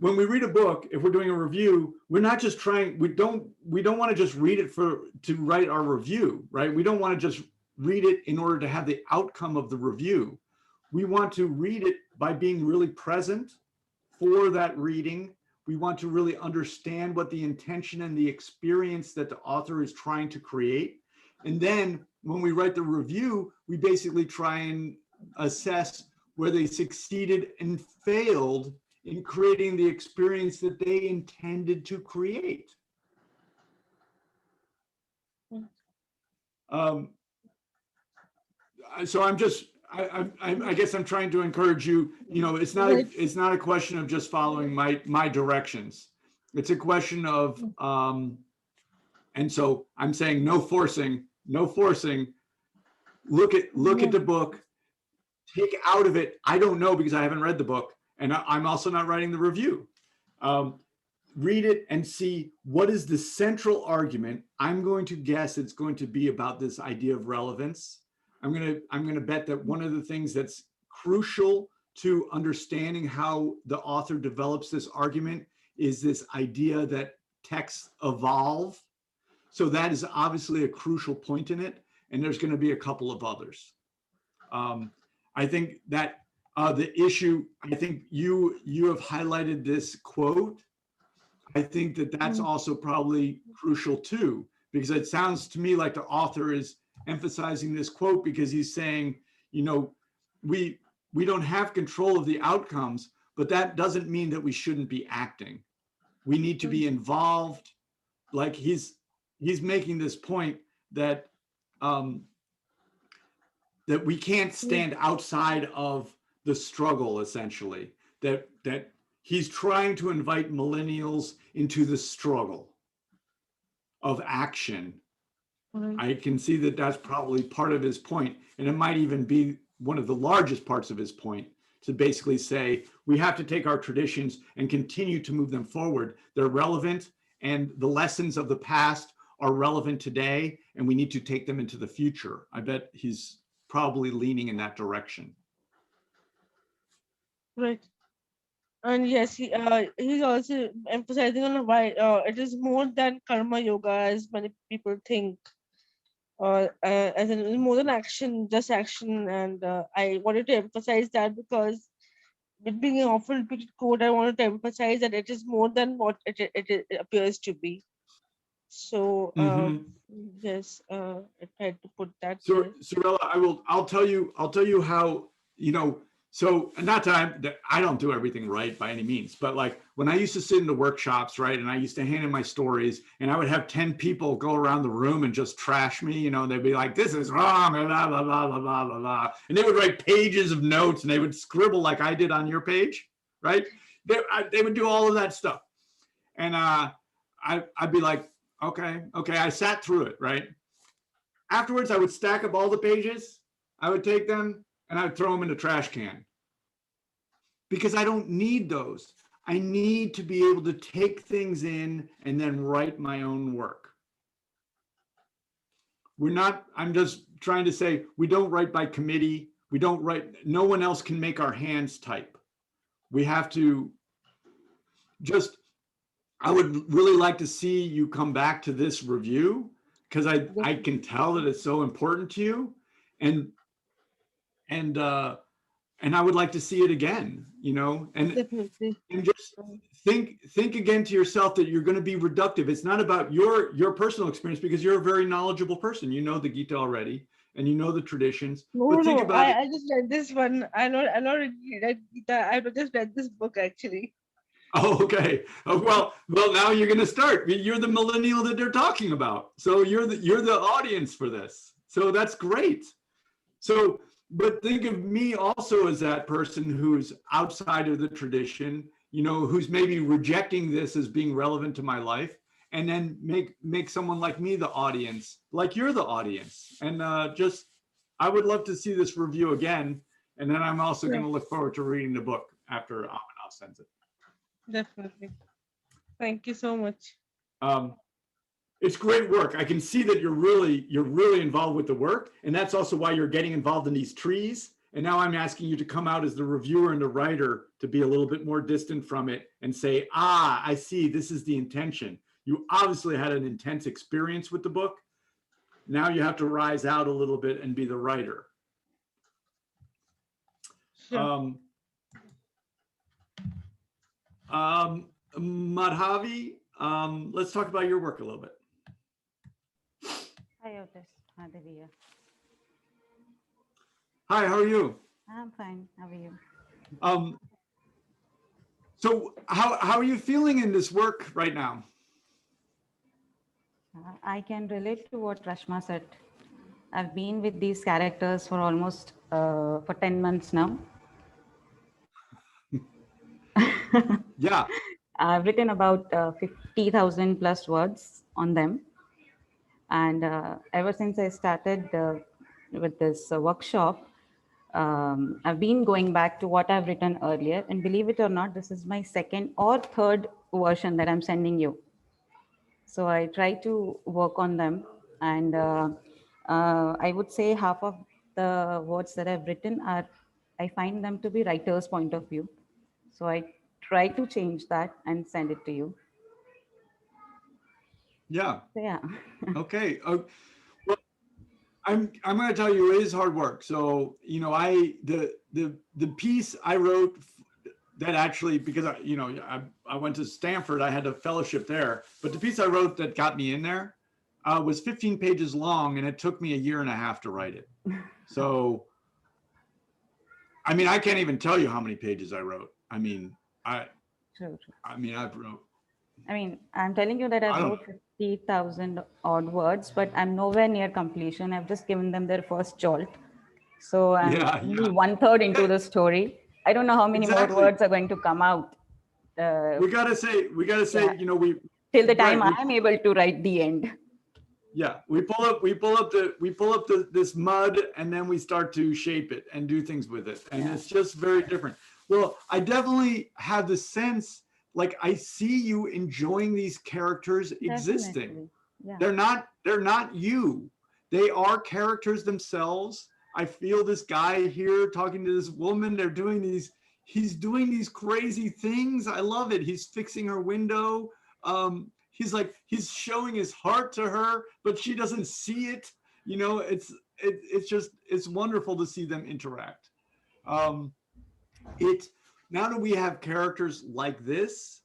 Speaker 2: When we read a book, if we're doing a review, we're not just we don't want to just read it to write our review, right? We don't want to just read it in order to have the outcome of the review. We want to read it by being really present for that reading. We want to really understand what the intention and the experience that the author is trying to create. And then when we write the review, we basically try and assess where they succeeded and failed in creating the experience that they intended to create. So I guess I'm trying to encourage you, it's not a question of just following my directions. It's a question of, and so I'm saying no forcing. Look at the book, take out of it, I don't know because I haven't read the book, and I'm also not writing the review. Read it and see what is the central argument. I'm going to guess it's going to be about this idea of relevance. I'm going to bet that one of the things that's crucial to understanding how the author develops this argument is this idea that texts evolve. So that is obviously a crucial point in it, and there's going to be a couple of others. I think that the issue, I think you have highlighted this quote. I think that that's also probably crucial too, because it sounds to me like the author is emphasizing this quote because he's saying, we don't have control of the outcomes, but that doesn't mean that we shouldn't be acting. We need to be involved. Like he's making this point that that we can't stand outside of the struggle, essentially, that he's trying to invite millennials into the struggle of action. I can see that that's probably part of his point, and it might even be one of the largest parts of his point, to basically say, we have to take our traditions and continue to move them forward. They're relevant, and the lessons of the past are relevant today, and we need to take them into the future. I bet he's probably leaning in that direction.
Speaker 4: Right. And yes, he's also emphasizing on why it is more than karma yoga as many people think, as in more than action, just action. And I wanted to emphasize that because with being an often repeated quote, I wanted to emphasize that it is more than what it appears to be. So yes, I tried to put that
Speaker 2: So,
Speaker 4: there.
Speaker 2: Sorella, I'll tell you how, so not that I don't do everything right by any means, but like when I used to sit in the workshops, right, and I used to hand in my stories, and I would have 10 people go around the room and just trash me, they'd be like, this is wrong, blah, blah, blah, blah, blah, blah, blah. And they would write pages of notes, and they would scribble like I did on your page, right? They would do all of that stuff. And I'd be like, okay, I sat through it, right? Afterwards, I would stack up all the pages, I would take them, and I would throw them in the trash can. Because I don't need those. I need to be able to take things in and then write my own work. I'm just trying to say, we don't write by committee. We don't write, no one else can make our hands type. We have to I would really like to see you come back to this review, because I can tell that it's so important to you, and I would like to see it again, and just think again to yourself that you're going to be reductive. It's not about your personal experience, because you're a very knowledgeable person. You know the Gita already, and you know the traditions.
Speaker 4: No, I just read this one. I not read Gita. I just read this book actually.
Speaker 2: Oh, okay. Oh, well, now you're going to start. You're the millennial that they're talking about. So you're the audience for this. So that's great. So, but think of me also as that person who's outside of the tradition, who's maybe rejecting this as being relevant to my life, and then make someone like me the audience, like you're the audience. And I would love to see this review again. And then I'm also going to look forward to reading the book after Amanal sends it.
Speaker 4: Definitely. Thank you so much.
Speaker 2: It's great work. I can see that you're really involved with the work, and that's also why you're getting involved in these trees. And now I'm asking you to come out as the reviewer and the writer to be a little bit more distant from it and say, I see, this is the intention. You obviously had an intense experience with the book. Now you have to rise out a little bit and be the writer.
Speaker 4: Sure.
Speaker 2: Madhavi, let's talk about your work a little bit.
Speaker 5: Hi, Otis. Madhavi.
Speaker 2: Hi, how are you?
Speaker 5: I'm fine. How are you?
Speaker 2: So how are you feeling in this work right now?
Speaker 5: I can relate to what Rashma said. I've been with these characters for almost for 10 months now.
Speaker 2: Yeah.
Speaker 5: I've written about 50,000 plus words on them. And ever since I started with this workshop, I've been going back to what I've written earlier. And believe it or not, this is my second or third version that I'm sending you. So I try to work on them. And I would say half of the words that I've written I find them to be writer's point of view. So I try to change that and send it to you.
Speaker 2: Yeah.
Speaker 5: So, yeah.
Speaker 2: Okay. Well, I'm going to tell you, it is hard work. So, the piece I wrote that actually, because I went to Stanford, I had a fellowship there, but the piece I wrote that got me in there was 15 pages long, and it took me 1.5 years to write it. So, I mean, I can't even tell you how many pages I wrote. I mean,
Speaker 5: True.
Speaker 2: I've wrote.
Speaker 5: I mean, I'm telling you that I've wrote 50,000 odd words, but I'm nowhere near completion. I've just given them their first jolt. So I'm only 1/3 into the story. I don't know how many more words are going to come out.
Speaker 2: We gotta say,
Speaker 5: till the time I'm able to write the end.
Speaker 2: Yeah, we pull up this mud, and then we start to shape it and do things with it, and
Speaker 5: Yeah.
Speaker 2: it's just very different. Well, I definitely have the sense, like I see you enjoying these characters existing.
Speaker 5: Definitely. Yeah.
Speaker 2: They're not you. They are characters themselves. I feel this guy here talking to this woman. He's doing these crazy things. I love it. He's fixing her window. He's showing his heart to her, but she doesn't see it. It's wonderful to see them interact. Um, it Now that we have characters like this,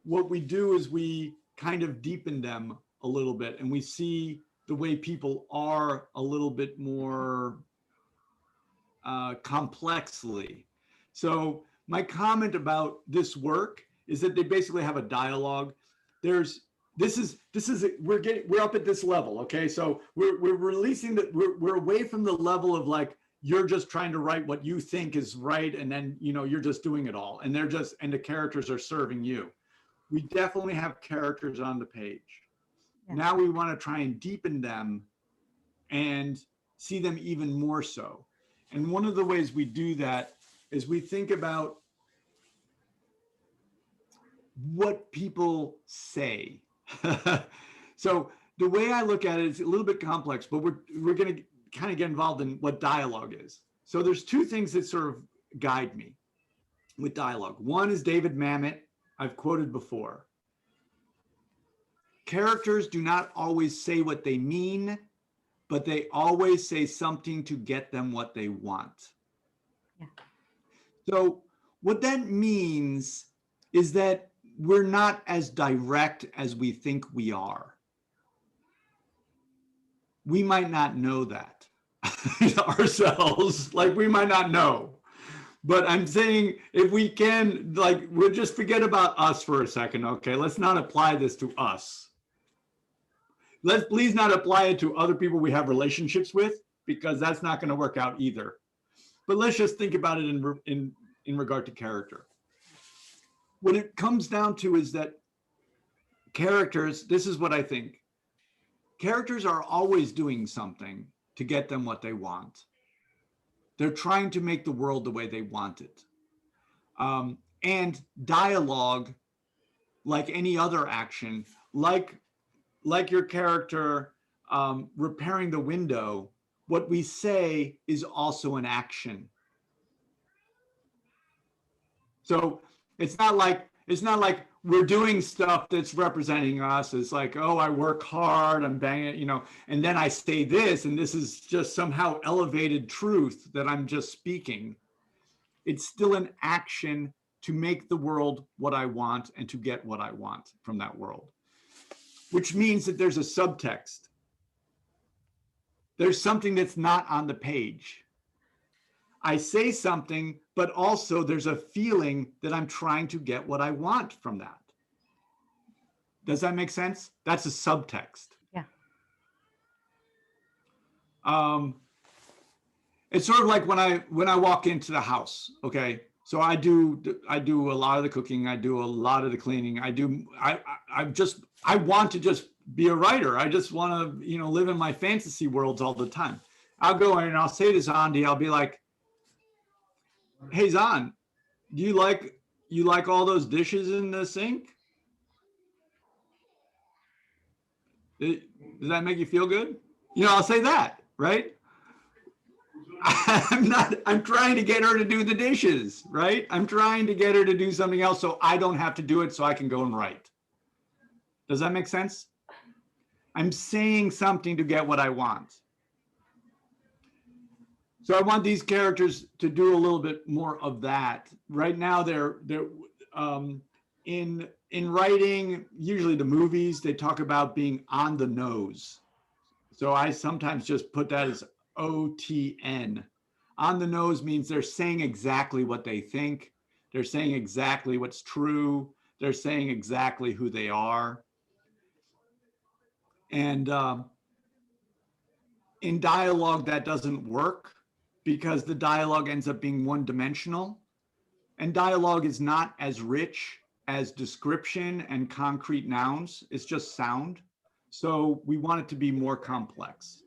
Speaker 2: what we do is we kind of deepen them a little bit, and we see the way people are a little bit more complexly. So my comment about this work is that they basically have a dialogue. There's this is we're up at this level, okay? So we're releasing that we're away from the level of like you're just trying to write what you think is right, and then you're just doing it all, and the characters are serving you. We definitely have characters on the page.
Speaker 5: Yeah.
Speaker 2: Now we want to try and deepen them and see them even more so. And one of the ways we do that is we think about what people say. So the way I look at it is a little bit complex, but we're going to kind of get involved in what dialogue is. So there's two things that sort of guide me with dialogue. One is David Mamet, I've quoted before. Characters do not always say what they mean, but they always say something to get them what they want.
Speaker 5: Yeah.
Speaker 2: So what that means is that we're not as direct as we think we are. We might not know that ourselves, like we might not know. But I'm saying if we can, like, we'll just forget about us for a second, okay? Let's not apply this to us. Let's please not apply it to other people we have relationships with, because that's not going to work out either. But let's just think about it in regard to character. What it comes down to is that characters, this is what I think. Characters are always doing something to get them what they want. They're trying to make the world the way they want it. And dialogue, like any other action, like your character repairing the window, what we say is also an action. So it's not like we're doing stuff that's representing us. It's like, oh, I work hard, I'm banging, and then I say this, and this is just somehow elevated truth that I'm just speaking. It's still an action to make the world what I want and to get what I want from that world, which means that there's a subtext. There's something that's not on the page. I say something, but also there's a feeling that I'm trying to get what I want from that. Does that make sense? That's a subtext.
Speaker 5: Yeah.
Speaker 2: It's sort of like when I walk into the house, okay? So I do a lot of the cooking, I do a lot of the cleaning, I want to just be a writer. I just want to, live in my fantasy worlds all the time. I'll go in and I'll say to Zandi, I'll be like, hey Zan, do you like all those dishes in the sink? Does that make you feel good? I'll say that, right? I'm trying to get her to do the dishes, right? I'm trying to get her to do something else so I don't have to do it, so I can go and write. Does that make sense? I'm saying something to get what I want. So I want these characters to do a little bit more of that. Right now, they're in writing, usually the movies, they talk about being on the nose. So I sometimes just put that as OTN. On the nose means they're saying exactly what they think. They're saying exactly what's true. They're saying exactly who they are. And in dialogue, that doesn't work because the dialogue ends up being one-dimensional. And dialogue is not as rich as description and concrete nouns. It's just sound. So we want it to be more complex.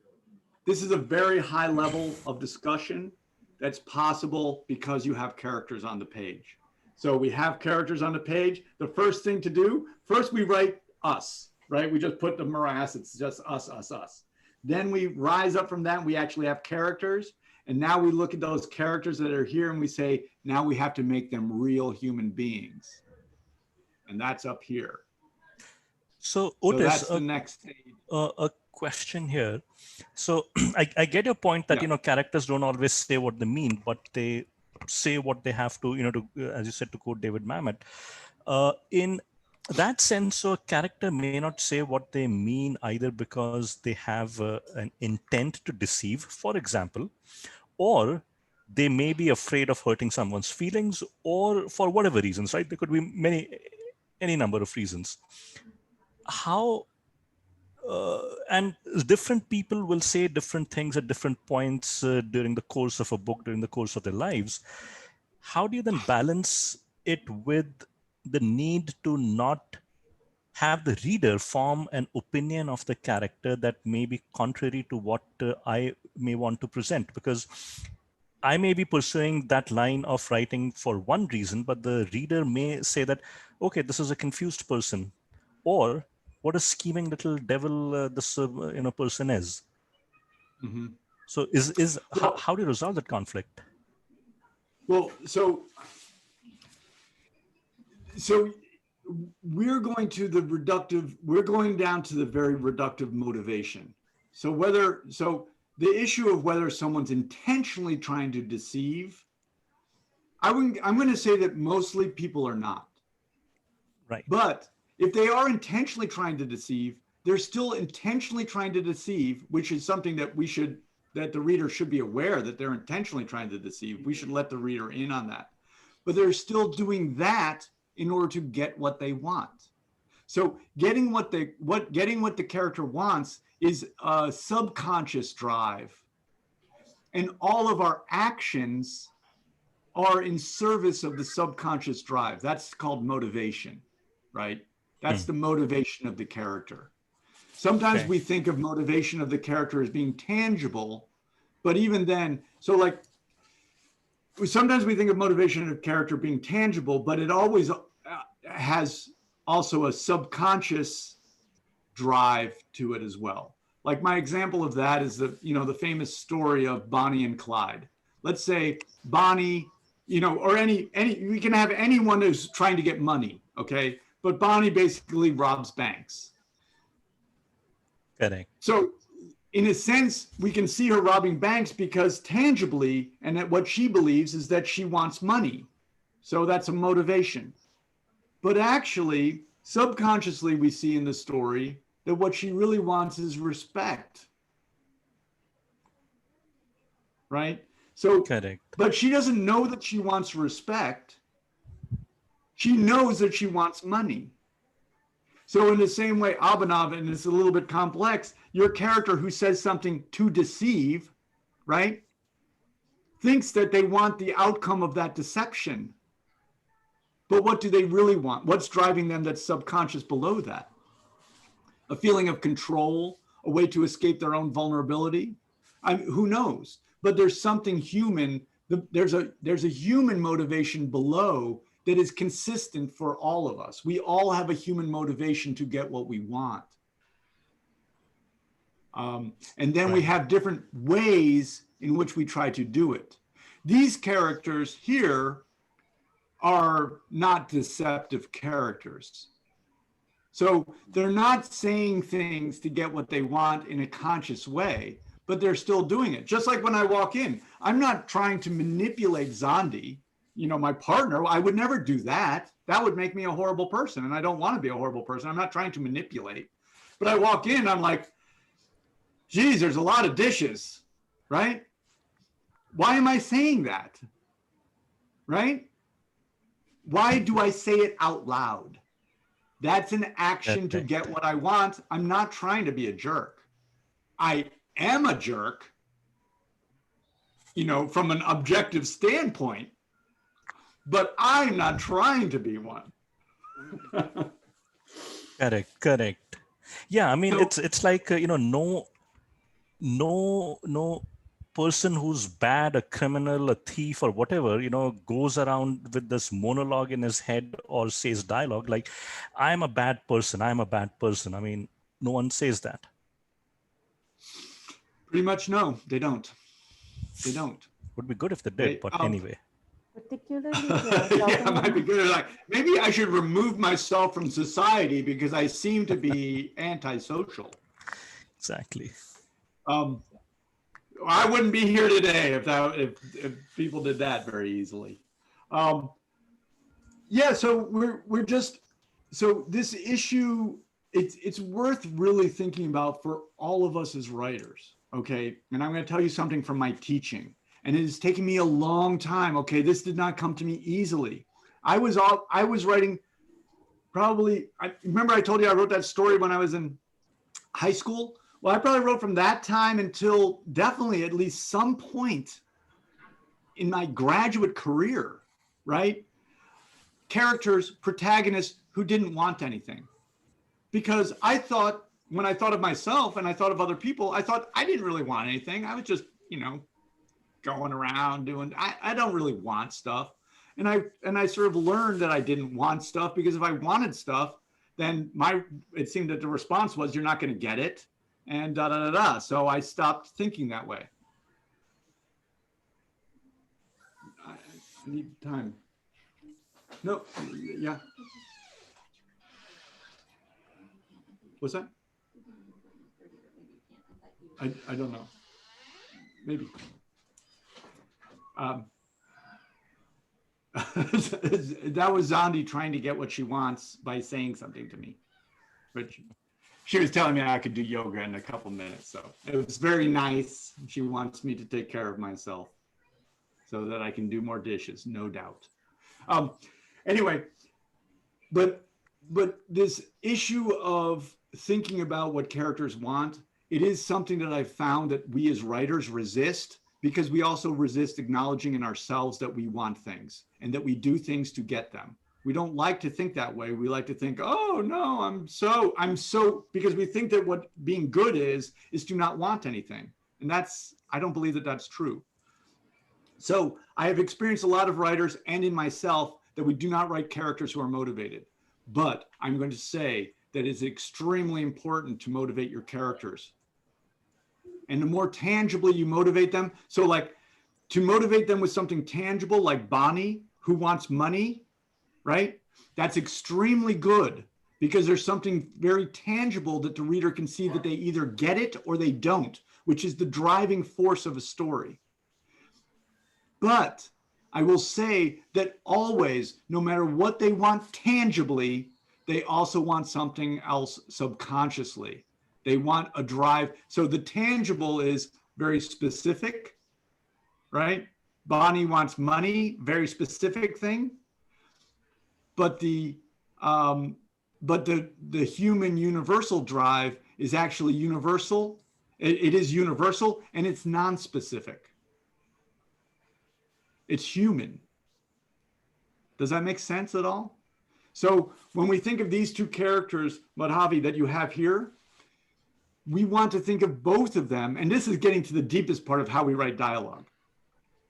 Speaker 2: This is a very high level of discussion that's possible because you have characters on the page. So we have characters on the page. The first thing to do, first we write us, right? We just put the morass, it's just us, us, us. Then we rise up from that, we actually have characters. And now we look at those characters that are here and we say, now we have to make them real human beings. And that's up here.
Speaker 1: So
Speaker 2: So
Speaker 1: Otis,
Speaker 2: that's the next stage.
Speaker 1: a question here. So I get your point that,
Speaker 2: Yeah.
Speaker 1: characters don't always say what they mean, but they say what they have to, as you said, to quote David Mamet. In that sense, so a character may not say what they mean either because they have an intent to deceive, for example, or they may be afraid of hurting someone's feelings, or for whatever reasons, right? There could be any number of reasons. How and different people will say different things at different points during the course of a book, during the course of their lives. How do you then balance it with the need to not have the reader form an opinion of the character that may be contrary to what I may want to present? Because I may be pursuing that line of writing for one reason, but the reader may say that, okay, this is a confused person, or what a scheming little devil this person is.
Speaker 2: Mm-hmm.
Speaker 1: So how do you resolve that conflict?
Speaker 2: Well, so we're going down to the very reductive motivation. So the issue of whether someone's intentionally trying to deceive, I'm going to say that mostly people are not.
Speaker 1: Right.
Speaker 2: But if they are intentionally trying to deceive, they're still intentionally trying to deceive, which is something that that the reader should be aware that they're intentionally trying to deceive. We should let the reader in on that. But they're still doing that in order to get what they want. So getting what the character wants is a subconscious drive. And all of our actions are in service of the subconscious drive. That's called motivation, right? That's the motivation of the character. Sometimes we think of motivation of the character as being tangible, but even then, sometimes we think of motivation of character being tangible, but it always has also a subconscious drive to it as well. Like my example of that is the famous story of Bonnie and Clyde. Let's say Bonnie, or we can have anyone who's trying to get money, okay? But Bonnie basically robs banks.
Speaker 1: Correct.
Speaker 2: So in a sense, we can see her robbing banks because tangibly, and that what she believes is that she wants money. So that's a motivation. But actually, subconsciously, we see in the story that what she really wants is respect. Right? So,
Speaker 1: correct.
Speaker 2: But she doesn't know that she wants respect. She knows that she wants money. So in the same way, Abhinav, and it's a little bit complex, your character who says something to deceive, right, thinks that they want the outcome of that deception. But what do they really want? What's driving them that's subconscious below that? A feeling of control, a way to escape their own vulnerability? Who knows? But there's something human. There's a human motivation below that is consistent for all of us. We all have a human motivation to get what we want. And then we have different ways in which we try to do it. These characters here are not deceptive characters. So they're not saying things to get what they want in a conscious way, but they're still doing it. Just like when I walk in, I'm not trying to manipulate Zandi, my partner. I would never do that. That would make me a horrible person. And I don't want to be a horrible person. I'm not trying to manipulate. But I walk in, I'm like, geez, there's a lot of dishes, right? Why am I saying that? Right? Why do I say it out loud? That's an action to get what I want. I'm not trying to be a jerk. I am a jerk, from an objective standpoint, but I'm not trying to be one.
Speaker 1: Correct. Yeah, I mean,
Speaker 2: So-
Speaker 1: it's like no person who's bad, a criminal, a thief, or whatever, goes around with this monologue in his head or says dialogue like, "I'm a bad person. I'm a bad person." I mean, no one says that.
Speaker 2: Pretty much no, they don't. They don't.
Speaker 1: Would be good if they did,
Speaker 2: They,
Speaker 1: but anyway.
Speaker 5: Particularly
Speaker 2: yeah,
Speaker 5: talking
Speaker 2: it might be
Speaker 5: about,
Speaker 2: good. Like maybe I should remove myself from society because I seem to be antisocial.
Speaker 1: Exactly.
Speaker 2: I wouldn't be here today if people did that very easily. Yeah, so we're just so this issue it's worth really thinking about for all of us as writers. Okay, and I'm going to tell you something from my teaching, and it has taken me a long time. Okay, this did not come to me easily. I was writing probably. I remember I told you I wrote that story when I was in high school. Well, I probably wrote from that time until definitely at least some point in my graduate career, right? Characters, protagonists who didn't want anything. Because I thought, when I thought of myself and I thought of other people, I thought I didn't really want anything. I was just, going around doing, I don't really want stuff. And I sort of learned that I didn't want stuff because if I wanted stuff, then it seemed that the response was, you're not going to get it. And da da da da. So I stopped thinking that way. I need time. No, yeah. What's that? I don't know. Maybe. That was Zandi trying to get what she wants by saying something to me. But she was telling me I could do yoga in a couple minutes. So it was very nice. She wants me to take care of myself so that I can do more dishes, no doubt. Anyway, but this issue of thinking about what characters want, it is something that I've found that we as writers resist because we also resist acknowledging in ourselves that we want things and that we do things to get them. We don't like to think that way. We like to think, oh no, I'm so, because we think that what being good is to not want anything. And I don't believe that that's true. So I have experienced a lot of writers and in myself that we do not write characters who are motivated. But I'm going to say that it's extremely important to motivate your characters. And the more tangibly you motivate them, so like to motivate them with something tangible like Bonnie, who wants money, right? That's extremely good because there's something very tangible that the reader can see that they either get it or they don't, which is the driving force of a story. But I will say that always, no matter what they want tangibly, they also want something else subconsciously. They want a drive. So the tangible is very specific, right? Bonnie wants money, very specific thing. But the human universal drive is actually universal. It is universal and it's non-specific. It's human. Does that make sense at all? So when we think of these two characters, Madhavi, that you have here, we want to think of both of them. And this is getting to the deepest part of how we write dialogue.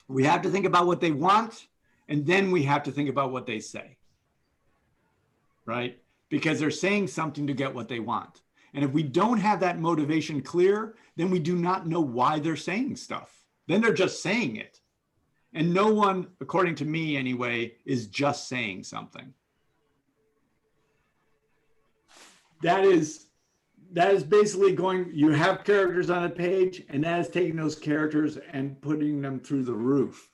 Speaker 2: We have to think about what they want, and then we have to think about what they say, right? Because they're saying something to get what they want. And if we don't have that motivation clear, then we do not know why they're saying stuff. Then they're just saying it. And no one, according to me anyway, is just saying something. That is basically going, you have characters on a page, and that is taking those characters and putting them through the roof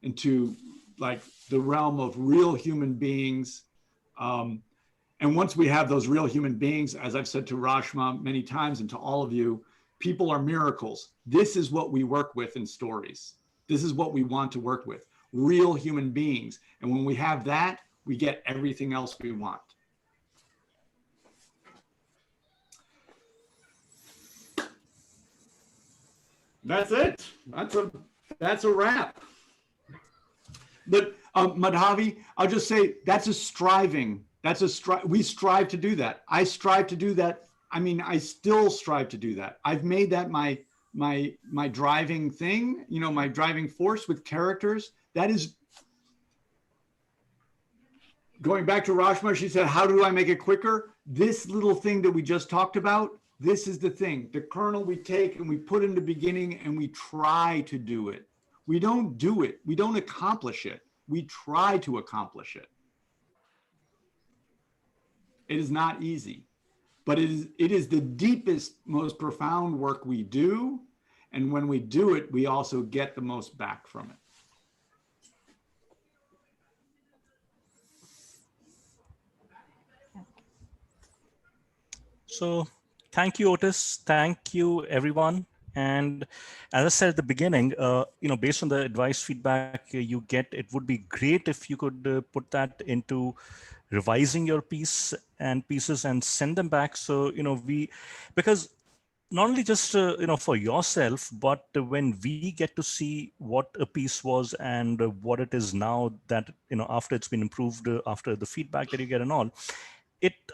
Speaker 2: into like the realm of real human beings. And once we have those real human beings, as I've said to Rashma many times and to all of you, people are miracles. This is what we work with in stories. This is what we want to work with, real human beings. And when we have that, we get everything else we want. That's it. That's a wrap. But Madhavi, I'll just say that's a striving. We strive to do that. I strive to do that. I mean, I still strive to do that. I've made that my driving thing, you know, my driving force with characters. That is going back to Rashma. She said, how do I make it quicker? This little thing that we just talked about, this is the thing. The kernel we take and we put in the beginning and we try to do it. We don't do it. We don't accomplish it. We try to accomplish it. It is not easy, but it is the deepest, most profound work we do. And when we do it, we also get the most back from it.
Speaker 1: So thank you, Otis. Thank you, everyone. And as I said at the beginning, based on the advice feedback you get, it would be great if you could put that into revising your piece and pieces and send them back. So, because not only just, for yourself, but when we get to see what a piece was and what it is now that, after it's been improved, after the feedback that you get and all,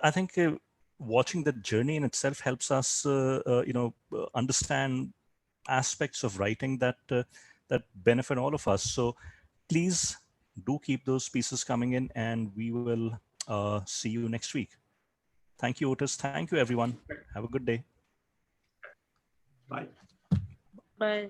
Speaker 1: I think watching that journey in itself helps us, understand aspects of writing that benefit all of us. So please do keep those pieces coming in, and we will see you next week. Thank you, Otis. Thank you, everyone. Have a good day.
Speaker 2: Bye.
Speaker 4: Bye.